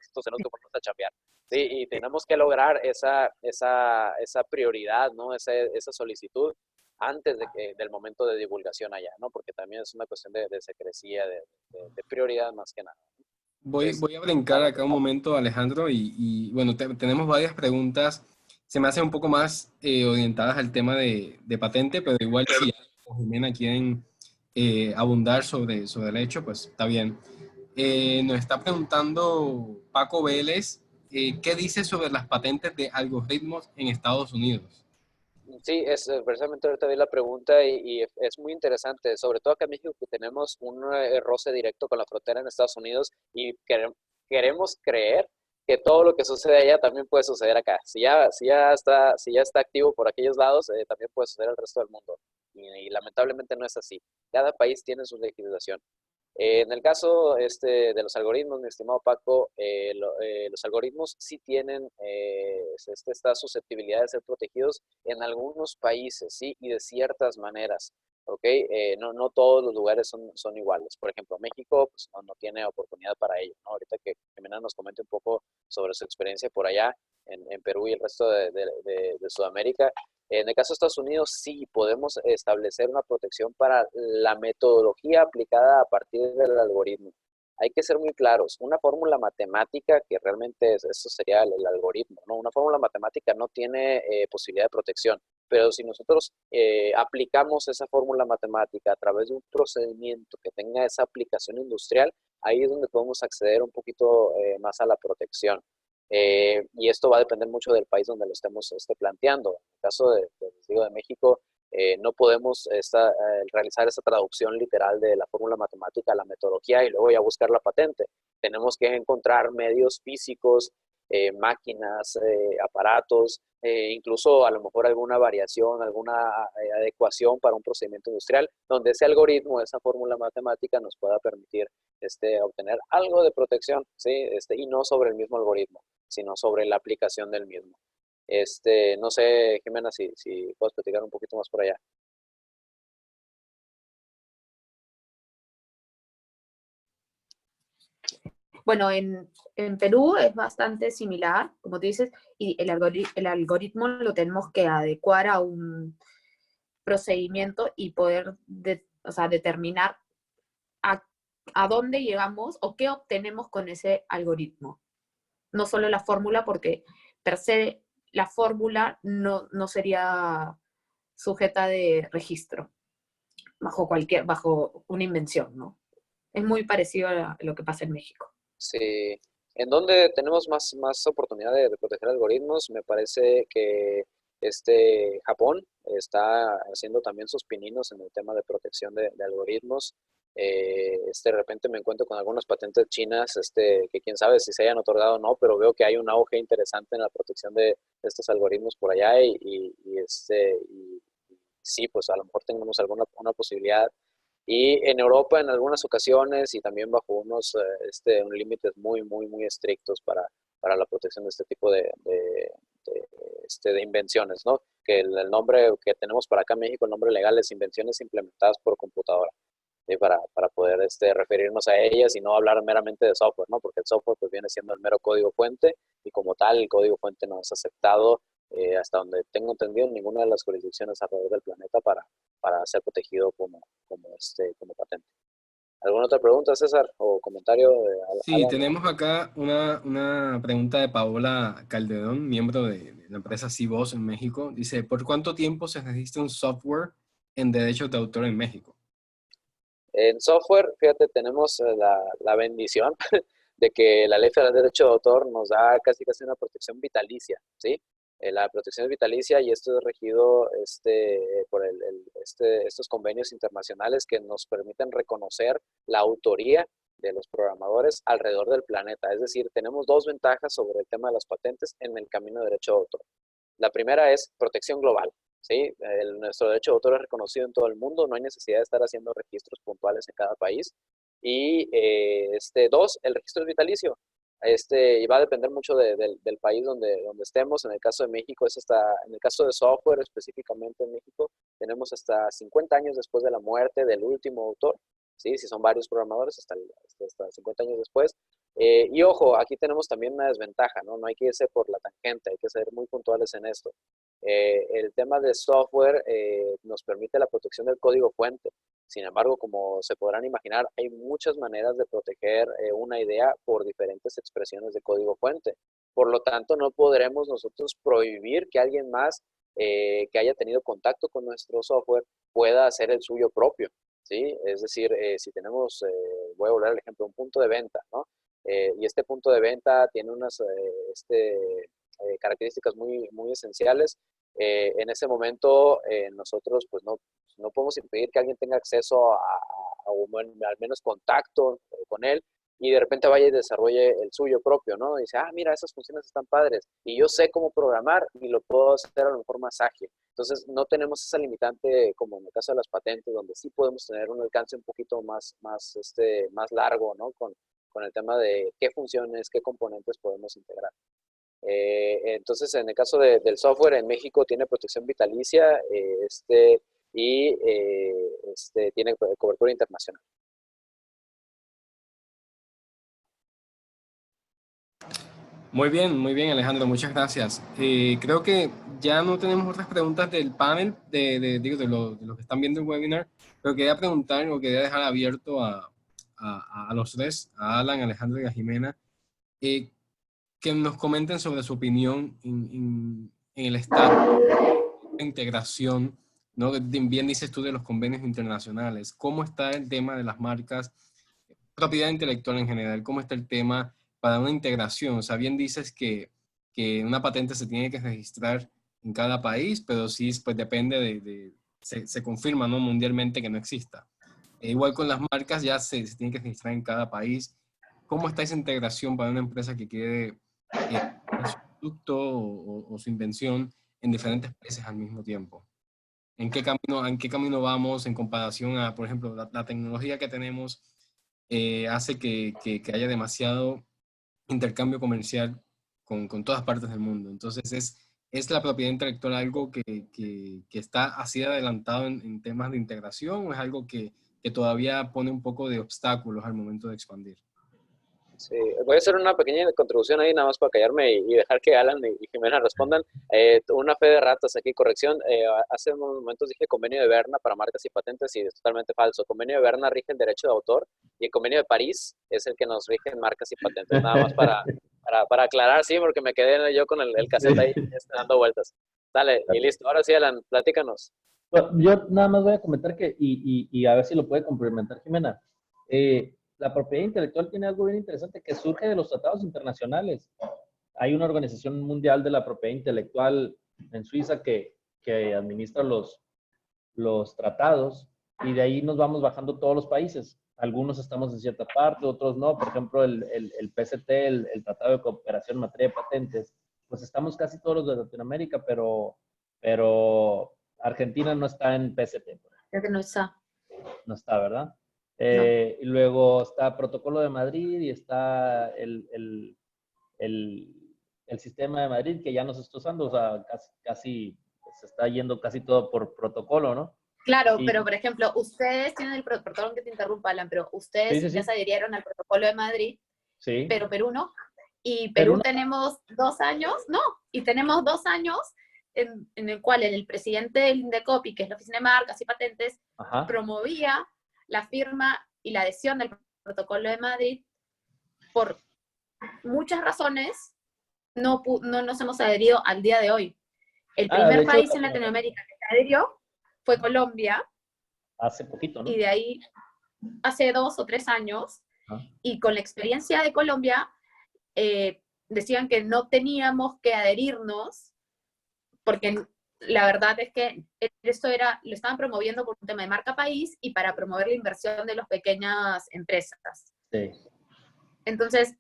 nosotros tenemos que ponernos a chambear. Sí, y tenemos que lograr esa prioridad, ¿no? Esa solicitud antes del momento de divulgación allá, ¿no? Porque también es una cuestión de secrecía, de prioridad más que nada. Voy a brincar acá un momento, Alejandro, y bueno, tenemos varias preguntas. Se me hacen un poco más orientadas al tema de patente, pero igual si Jimena quieren abundar sobre el hecho, pues está bien. Nos está preguntando Paco Vélez, ¿qué dice sobre las patentes de algoritmos en Estados Unidos? Sí, precisamente ahorita vi la pregunta y es muy interesante, sobre todo acá en México que tenemos un roce directo con la frontera en Estados Unidos y queremos creer que todo lo que sucede allá también puede suceder acá. Si ya está activo por aquellos lados, también puede suceder al resto del mundo. Y lamentablemente no es así. Cada país tiene su legislación. En el caso de los algoritmos, mi estimado Paco, los algoritmos sí tienen esta susceptibilidad de ser protegidos en algunos países, ¿sí? Y de ciertas maneras, ¿ok? No todos los lugares son iguales. Por ejemplo, México pues, no tiene oportunidad para ello, ¿no? Ahorita que Jimena nos comente un poco sobre su experiencia por allá, en Perú y el resto de Sudamérica, en el caso de Estados Unidos, sí podemos establecer una protección para la metodología aplicada a partir del algoritmo. Hay que ser muy claros. Una fórmula matemática, que realmente eso sería el algoritmo, ¿no? Una fórmula matemática no tiene posibilidad de protección, pero si nosotros aplicamos esa fórmula matemática a través de un procedimiento que tenga esa aplicación industrial, ahí es donde podemos acceder un poquito más a la protección. Y esto va a depender mucho del país donde lo estemos planteando. En el caso de México, no podemos realizar esa traducción literal de la fórmula matemática a la metodología y luego ya buscar la patente. Tenemos que encontrar medios físicos, máquinas, aparatos, incluso a lo mejor alguna variación, alguna adecuación para un procedimiento industrial, donde ese algoritmo, esa fórmula matemática nos pueda permitir obtener algo de protección, ¿sí? Y no sobre el mismo algoritmo, sino sobre la aplicación del mismo. No sé, Jimena, si puedes platicar un poquito más por allá. Bueno, en Perú es bastante similar, como tú dices, y el algoritmo lo tenemos que adecuar a un procedimiento y poder determinar a dónde llegamos o qué obtenemos con ese algoritmo. No solo la fórmula, porque per se la fórmula no sería sujeta de registro bajo una invención, ¿no? Es muy parecido a lo que pasa en México. Sí. En donde tenemos más oportunidad de proteger algoritmos, me parece que Japón está haciendo también sus pininos en el tema de protección de algoritmos. De repente me encuentro con algunas patentes chinas, que quién sabe si se hayan otorgado o no, pero veo que hay un auge interesante en la protección de estos algoritmos por allá y sí, pues a lo mejor tenemos alguna una posibilidad. Y en Europa en algunas ocasiones y también bajo unos límites muy, muy, muy estrictos para la protección de este tipo de invenciones, ¿no? Que el nombre que tenemos para acá en México, el nombre legal es invenciones implementadas por computadora. ¿Sí? Para poder referirnos a ellas y no hablar meramente de software, ¿no? Porque el software pues viene siendo el mero código fuente y como tal el código fuente no es aceptado hasta donde tengo entendido en ninguna de las jurisdicciones alrededor del planeta para ser protegido como patente. ¿Alguna otra pregunta, César, o comentario? Sí, tenemos acá una pregunta de Paola Calderón, miembro de la empresa CBOS en México. Dice, ¿por cuánto tiempo se registra un software en derechos de autor en México? En software, fíjate, tenemos la bendición de que la Ley Federal de Derecho de Autor nos da casi una protección vitalicia, ¿sí? La protección es vitalicia y esto es regido por estos convenios internacionales que nos permiten reconocer la autoría de los programadores alrededor del planeta. Es decir, tenemos dos ventajas sobre el tema de las patentes en el camino de derecho de autor. La primera es protección global. ¿Sí? Nuestro derecho de autor es reconocido en todo el mundo, no hay necesidad de estar haciendo registros puntuales en cada país. Y dos, el registro es vitalicio. Y va a depender mucho del país donde estemos. En el caso de México, en el caso de software específicamente en México, tenemos hasta 50 años después de la muerte del último autor. ¿Sí? Si son varios programadores, hasta 50 años después. Y ojo, aquí tenemos también una desventaja, ¿no? No hay que irse por la tangente, hay que ser muy puntuales en esto. El tema de software nos permite la protección del código fuente. Sin embargo, como se podrán imaginar, hay muchas maneras de proteger una idea por diferentes expresiones de código fuente. Por lo tanto, no podremos nosotros prohibir que alguien más que haya tenido contacto con nuestro software pueda hacer el suyo propio. ¿Sí? Es decir, si tenemos, voy a volver al ejemplo, un punto de venta, ¿no? Y este punto de venta tiene unas características muy, muy esenciales. En ese momento nosotros pues no podemos impedir que alguien tenga acceso al menos contacto con él y de repente vaya y desarrolle el suyo propio, ¿no? Y dice, mira, esas funciones están padres y yo sé cómo programar y lo puedo hacer a lo mejor más ágil. Entonces no tenemos esa limitante como en el caso de las patentes, donde sí podemos tener un alcance un poquito más largo, ¿no? Con el tema de qué funciones, qué componentes podemos integrar. Entonces, en el caso del software, en México tiene protección vitalicia y tiene cobertura internacional. Muy bien, Alejandro, muchas gracias. Creo que ya no tenemos otras preguntas del panel, de los que están viendo el webinar, pero quería preguntar o quería dejar abierto a los tres, a Alan, a Alejandro y a Jimena, que nos comenten sobre su opinión en el estado de integración, ¿no? Bien dices tú de los convenios internacionales. ¿Cómo está el tema de las marcas, propiedad intelectual en general? ¿Cómo está el tema para una integración? O sea, bien dices que una patente se tiene que registrar en cada país, pero sí, pues depende se confirma, ¿no? Mundialmente que no exista. Igual con las marcas ya se tiene que registrar en cada país. ¿Cómo está esa integración para una empresa que quiere su producto o su invención en diferentes países al mismo tiempo? ¿En qué camino vamos en comparación a, por ejemplo, la tecnología que tenemos hace que haya demasiado intercambio comercial con todas partes del mundo? Entonces, ¿es la propiedad intelectual algo que está así adelantado en temas de integración o es algo que todavía pone un poco de obstáculos al momento de expandir? Sí, voy a hacer una pequeña contribución ahí nada más para callarme y dejar que Alan y Jimena respondan. Una fe de ratas aquí, corrección. Hace unos momentos dije convenio de Berna para marcas y patentes y es totalmente falso. Convenio de Berna rige el derecho de autor y el convenio de París es el que nos rige en marcas y patentes. Nada más para aclarar, sí, porque me quedé yo con el cassette ahí dando vueltas. Dale, y listo. Ahora sí, Alan, platícanos. Yo nada más voy a comentar que, y a ver si lo puede complementar Jimena. La propiedad intelectual tiene algo bien interesante que surge de los tratados internacionales. Hay una organización mundial de la propiedad intelectual en Suiza que administra los tratados y de ahí nos vamos bajando todos los países. Algunos estamos en cierta parte, otros no. Por ejemplo, el PCT, el Tratado de Cooperación en Materia de Patentes, pues estamos casi todos los de Latinoamérica, pero Argentina no está en PCT. Creo que no está. No está, ¿verdad? No. Y luego está Protocolo de Madrid y está el sistema de Madrid que ya no se está usando, o sea, casi se está yendo casi todo por protocolo, ¿no? Claro, Y, pero por ejemplo, ustedes tienen perdón que te interrumpa, Alan, pero ustedes sí. ya se adhirieron al protocolo de Madrid, Sí. pero Perú no. Y Perú Perú no. tenemos 2 años, no, y tenemos 2 años en el cual el presidente del INDECOPI, que es la Oficina de Marcas y Patentes, Ajá. promovía la firma y la adhesión del protocolo de Madrid. Por muchas razones, no nos hemos adherido al día de hoy. El de primer hecho, país en Latinoamérica que se adhirió fue Colombia, hace poquito, ¿no? y de ahí hace 2 o 3 años, y con la experiencia de Colombia, decían que no teníamos que adherirnos, porque la verdad es que esto lo estaban promoviendo por un tema de marca país y para promover la inversión de las pequeñas empresas. Sí. Entonces,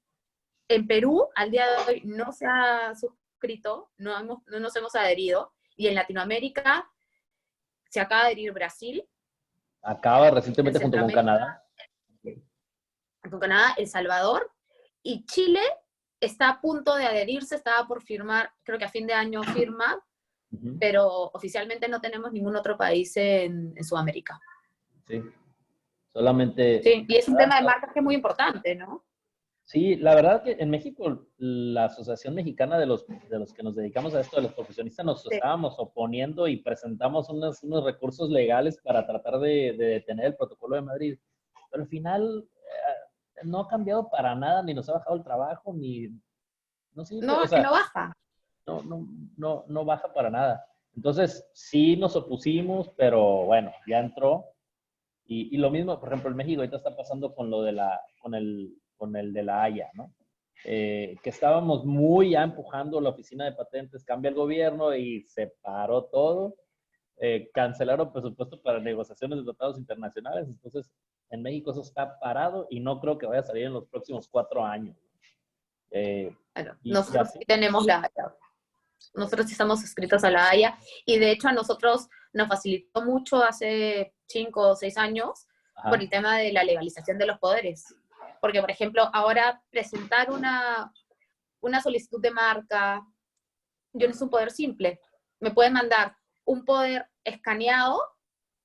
en Perú, al día de hoy, no se ha suscrito, no nos hemos adherido, y en Latinoamérica se acaba de adherir Brasil. Acaba recientemente junto con Canadá. Con Canadá, El Salvador, y Chile está a punto de adherirse, estaba por firmar, creo que a fin de año firma, pero oficialmente no tenemos ningún otro país en Sudamérica. Sí, solamente... Sí, y es un tema de marcas que es muy importante, ¿no? Sí, la verdad que en México, la Asociación Mexicana de los que nos dedicamos a esto, de los profesionistas, nos estábamos oponiendo y presentamos unos recursos legales para tratar de detener el protocolo de Madrid. Pero al final no ha cambiado para nada, ni nos ha bajado el trabajo, ni... No, sí, no, o sea, que no baja. No baja para nada. Entonces, sí nos opusimos, pero bueno, ya entró. Y lo mismo, por ejemplo, en México ahorita está pasando con lo de con el de la Haya, ¿no? Que estábamos muy ya empujando la oficina de patentes, cambia el gobierno y se paró todo. Cancelaron presupuesto para negociaciones de tratados internacionales. Entonces, en México eso está parado y no creo que vaya a salir en los próximos 4 años. Bueno, nosotros sí tenemos nosotros sí estamos suscritos a la Haya, y de hecho a nosotros nos facilitó mucho hace 5 o 6 años por el tema de la legalización de los poderes. Porque, por ejemplo, ahora presentar una solicitud de marca, yo no es un poder simple. Me pueden mandar un poder escaneado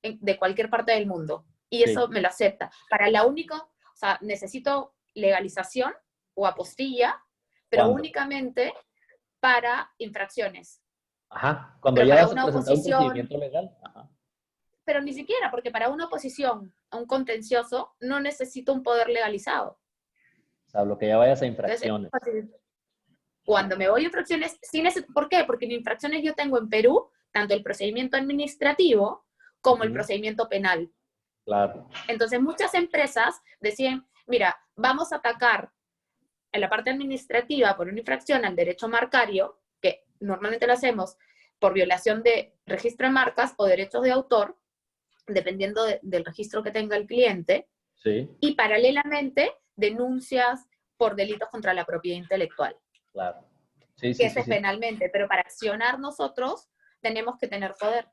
de cualquier parte del mundo, y eso me lo acepta. Para la única, o sea, necesito legalización o apostilla, pero únicamente para infracciones. Ajá, cuando pero ya para vas a una presentar un oposición, procedimiento legal. Ajá. Pero ni siquiera, porque para una oposición a un contencioso no necesito un poder legalizado. O sea, lo que ya vayas a infracciones. Entonces, cuando me voy a infracciones, ¿por qué? Porque en infracciones yo tengo en Perú tanto el procedimiento administrativo como el procedimiento penal. Claro. Entonces, muchas empresas decían, mira, vamos a atacar en la parte administrativa por una infracción al derecho marcario, que normalmente lo hacemos por violación de registro de marcas o derechos de autor, dependiendo del registro que tenga el cliente, y paralelamente denuncias por delitos contra la propiedad intelectual. Claro. Que ese es penalmente, pero para accionar nosotros tenemos que tener poder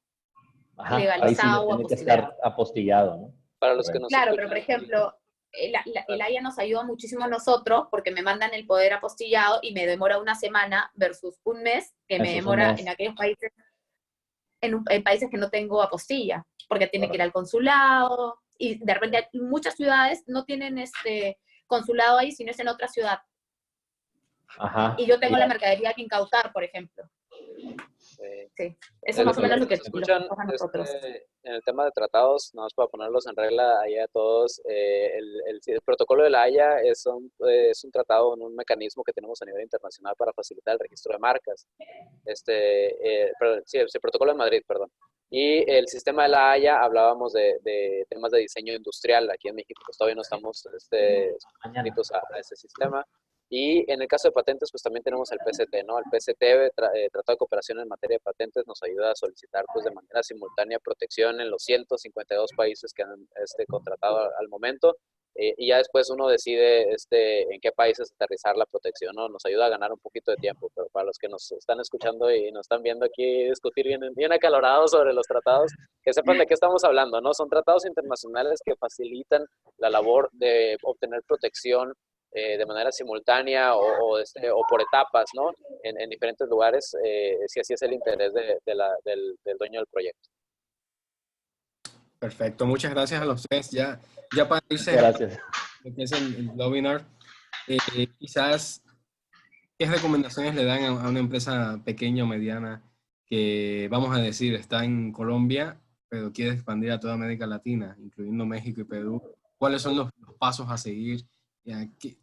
legalizado o apostillado. Tiene que estar apostillado, ¿no? Para los que nos Claro, pero por ejemplo, el Haya nos ayuda muchísimo a nosotros porque me mandan el poder apostillado y me demora una semana versus un mes que me demora en aquellos países, en países que no tengo apostilla, porque tiene que ir al consulado, y de repente muchas ciudades no tienen consulado ahí, sino es en otra ciudad. Ajá. Y yo tengo la mercadería que incautar, por ejemplo. Sí, eso es más o menos lo que escuchan a nosotros. En el tema de tratados, nada más para ponerlos en regla ahí a todos, el protocolo de la Haya es un tratado, un mecanismo que tenemos a nivel internacional para facilitar el registro de marcas. El protocolo de Madrid, perdón. Y el sistema de la Haya, hablábamos de temas de diseño industrial. Aquí en México pues, todavía no estamos suscritos a ese sistema. Y en el caso de patentes, pues también tenemos el PCT, ¿no? El PCT, Tratado de Cooperación en Materia de Patentes, nos ayuda a solicitar pues de manera simultánea protección en los 152 países que han contratado al momento. Y ya después uno decide en qué países aterrizar la protección, ¿no? Nos ayuda a ganar un poquito de tiempo, pero para los que nos están escuchando y nos están viendo aquí discutir bien acalorados sobre los tratados, que sepan de qué estamos hablando, ¿no? Son tratados internacionales que facilitan la labor de obtener protección de manera simultánea o por etapas, ¿no? En diferentes lugares, si así es el interés del dueño del proyecto. Perfecto, muchas gracias a los tres. Ya para irse, Gracias. lo que es el webinar, quizás, ¿qué recomendaciones le dan a una empresa pequeña o mediana que, vamos a decir, está en Colombia, pero quiere expandir a toda América Latina, incluyendo México y Perú? ¿Cuáles son los pasos a seguir?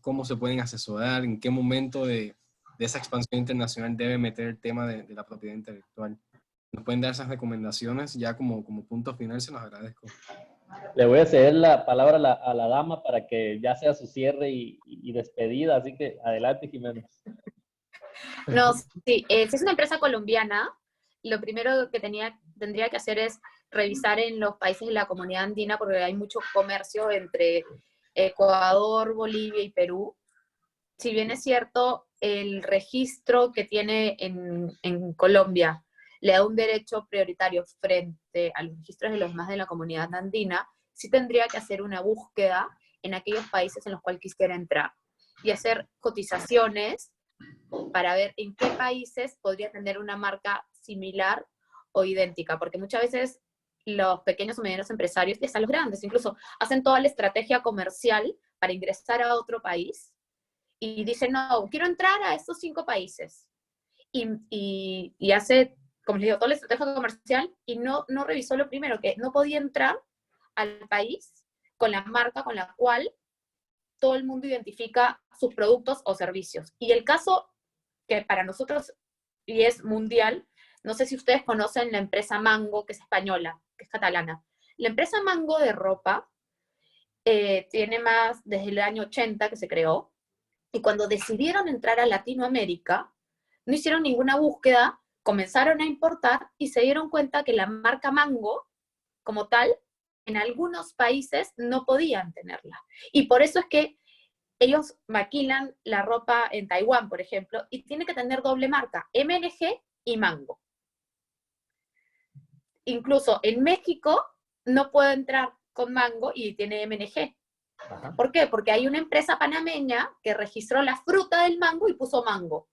¿Cómo se pueden asesorar? ¿En qué momento de esa expansión internacional debe meter el tema de la propiedad intelectual? ¿Nos pueden dar esas recomendaciones? Ya como punto final, se los agradezco. Le voy a ceder la palabra a la dama para que ya sea su cierre y despedida, así que adelante, Jimena. No, sí, si es una empresa colombiana, lo primero que tendría que hacer es revisar en los países de la comunidad andina, porque hay mucho comercio entre Ecuador, Bolivia y Perú. Si bien es cierto, el registro que tiene en Colombia le da un derecho prioritario frente a los registros de los demás de la comunidad andina, sí tendría que hacer una búsqueda en aquellos países en los cuales quisiera entrar y hacer cotizaciones para ver en qué países podría tener una marca similar o idéntica, porque muchas veces los pequeños o medianos empresarios, y hasta los grandes incluso, hacen toda la estrategia comercial para ingresar a otro país y dicen, no, quiero entrar a estos 5 países. Y hace, como les digo, toda la estrategia comercial y no revisó lo primero, que no podía entrar al país con la marca con la cual todo el mundo identifica sus productos o servicios. Y el caso que para nosotros, y es mundial, no sé si ustedes conocen la empresa Mango, que es española, que es catalana. La empresa Mango de ropa tiene más desde el año 80 que se creó, y cuando decidieron entrar a Latinoamérica, no hicieron ninguna búsqueda, comenzaron a importar y se dieron cuenta que la marca Mango, como tal, en algunos países no podían tenerla. Y por eso es que ellos maquilan la ropa en Taiwán, por ejemplo, y tiene que tener doble marca, MNG y Mango. Incluso en México no puede entrar con Mango y tiene MNG. Ajá. ¿Por qué? Porque hay una empresa panameña que registró la fruta del mango y puso mango.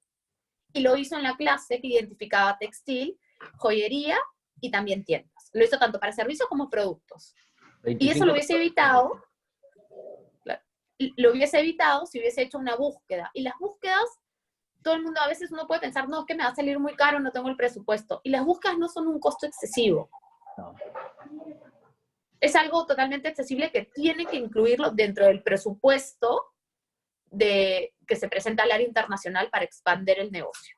Y lo hizo en la clase que identificaba textil, joyería y también tiendas. Lo hizo tanto para servicios como productos. Y eso lo hubiese evitado si hubiese hecho una búsqueda. Y las búsquedas, todo el mundo, a veces uno puede pensar, no, es que me va a salir muy caro, no tengo el presupuesto. Y las búsquedas no son un costo excesivo. No. Es algo totalmente accesible que tiene que incluirlo dentro del presupuesto que se presenta al área internacional para expandir el negocio.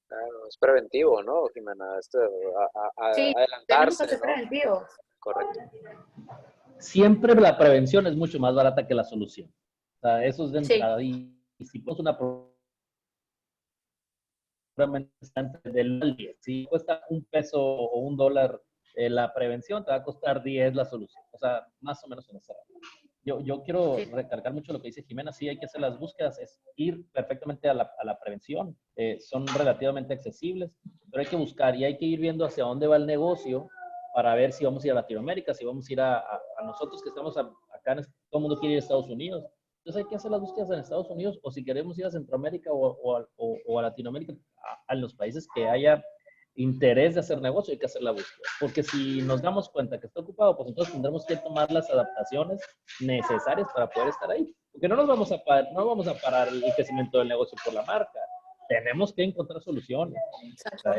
Claro, es preventivo, ¿no, Jimena? Sí, Adelantarse, tenemos que ser ¿no? preventivos. Correcto. Siempre la prevención es mucho más barata que la solución. O sea, eso es de entrada. Sí. Y si pones una del 10, si cuesta $1 o $1 la prevención, te va a costar 10 la solución. O sea, más o menos en esa. Yo quiero recalcar mucho lo que dice Jimena. Sí, hay que hacer las búsquedas, es ir perfectamente a la prevención. Son relativamente accesibles, pero hay que buscar y hay que ir viendo hacia dónde va el negocio para ver si vamos a ir a Latinoamérica, si vamos a ir a nosotros que estamos acá, todo el mundo quiere ir a Estados Unidos. Entonces hay que hacer las búsquedas en Estados Unidos, o si queremos ir a Centroamérica o a Latinoamérica, a los países que haya interés de hacer negocio, hay que hacer la búsqueda. Porque si nos damos cuenta que está ocupado, pues entonces tendremos que tomar las adaptaciones necesarias para poder estar ahí. Porque no vamos a parar el crecimiento del negocio por la marca. Tenemos que encontrar soluciones. O sea,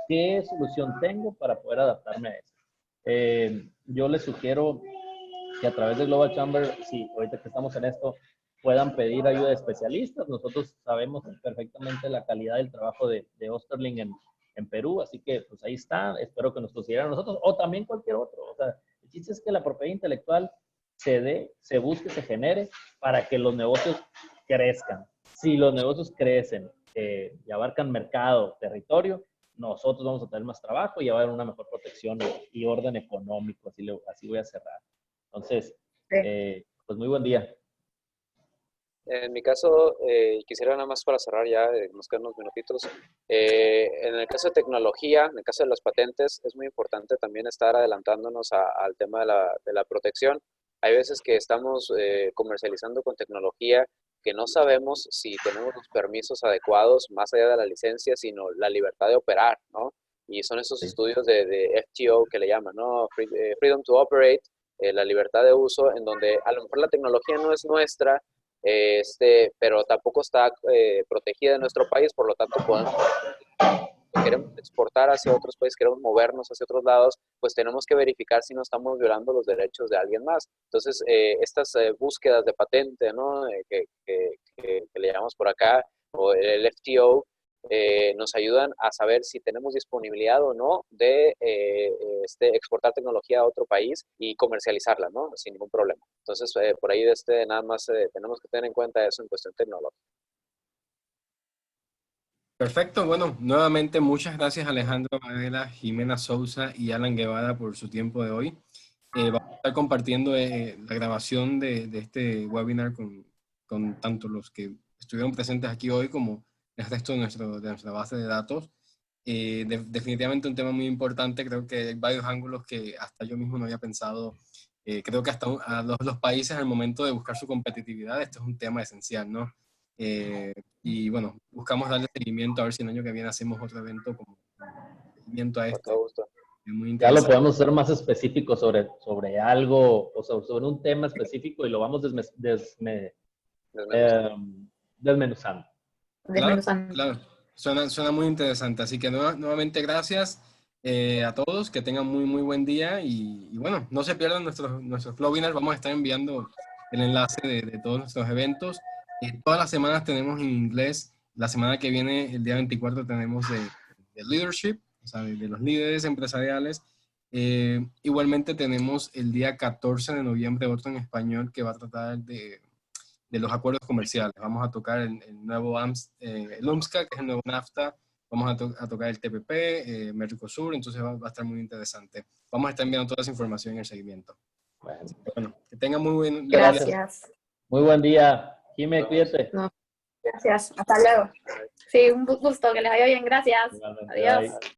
¿qué solución tengo para poder adaptarme a eso? Yo les sugiero que a través de Global Chamber, si ahorita que estamos en esto, puedan pedir ayuda de especialistas. Nosotros sabemos perfectamente la calidad del trabajo de Osterling en Perú, así que pues ahí está. Espero que nos consideren a nosotros o también cualquier otro. O sea, el chiste es que la propiedad intelectual se busque, se genere para que los negocios crezcan. si los negocios crecen y abarcan mercado, territorio, nosotros vamos a tener más trabajo y va a haber una mejor protección y orden económico, así voy a cerrar. Entonces, pues muy buen día. En mi caso, quisiera nada más para cerrar ya, nos quedan unos minutitos. En el caso de tecnología, en el caso de las patentes, es muy importante también estar adelantándonos al tema de la protección. Hay veces que estamos comercializando con tecnología que no sabemos si tenemos los permisos adecuados, más allá de la licencia, sino la libertad de operar, ¿no? Y son esos estudios de FTO que le llaman, ¿no? Freedom to Operate, la libertad de uso, en donde a lo mejor la tecnología no es nuestra, pero tampoco está protegida en nuestro país, por lo tanto podemos, queremos exportar hacia otros países, queremos movernos hacia otros lados, pues tenemos que verificar si no estamos violando los derechos de alguien más. Entonces, estas búsquedas de patente, ¿no? Que le llamamos por acá, o el FTO, nos ayudan a saber si tenemos disponibilidad o no de exportar tecnología a otro país y comercializarla, ¿no? Sin ningún problema. Entonces, por ahí nada más tenemos que tener en cuenta eso en cuestión tecnológica. Perfecto, bueno, nuevamente muchas gracias Alejandro Varela, Jimena Sousa y Alan Guevara por su tiempo de hoy. Vamos a estar compartiendo la grabación de este webinar con tanto los que estuvieron presentes aquí hoy como el resto de nuestra base de datos. Definitivamente un tema muy importante, creo que hay varios ángulos que hasta yo mismo no había pensado. Creo que hasta a los países al momento de buscar su competitividad, esto es un tema esencial, ¿no? Y bueno, buscamos darle seguimiento a ver si el año que viene hacemos otro evento como seguimiento a esto. Es muy ya lo podemos hacer más específico sobre algo, o sobre un tema específico y lo vamos desmenuzando. Claro. Suena muy interesante. Así que nuevamente gracias a todos, que tengan muy buen día y bueno, no se pierdan nuestros webinars. Vamos a estar enviando el enlace de todos nuestros eventos. Todas las semanas tenemos en inglés. La semana que viene, el día 24, tenemos de leadership, o sea, de los líderes empresariales. Igualmente tenemos el día 14 de noviembre otro en español que va a tratar de los acuerdos comerciales. Vamos a tocar el nuevo el UMSCA, que es el nuevo NAFTA. Vamos a tocar el TPP, Mercosur, entonces va a estar muy interesante. Vamos a estar enviando toda esa información en el seguimiento. Bueno, que tengan muy buen día. Gracias. Muy buen día. Jimé, cuídate. No, gracias. Hasta luego. Sí, un gusto. Que les vaya bien. Gracias. Igualmente, Adiós. bye.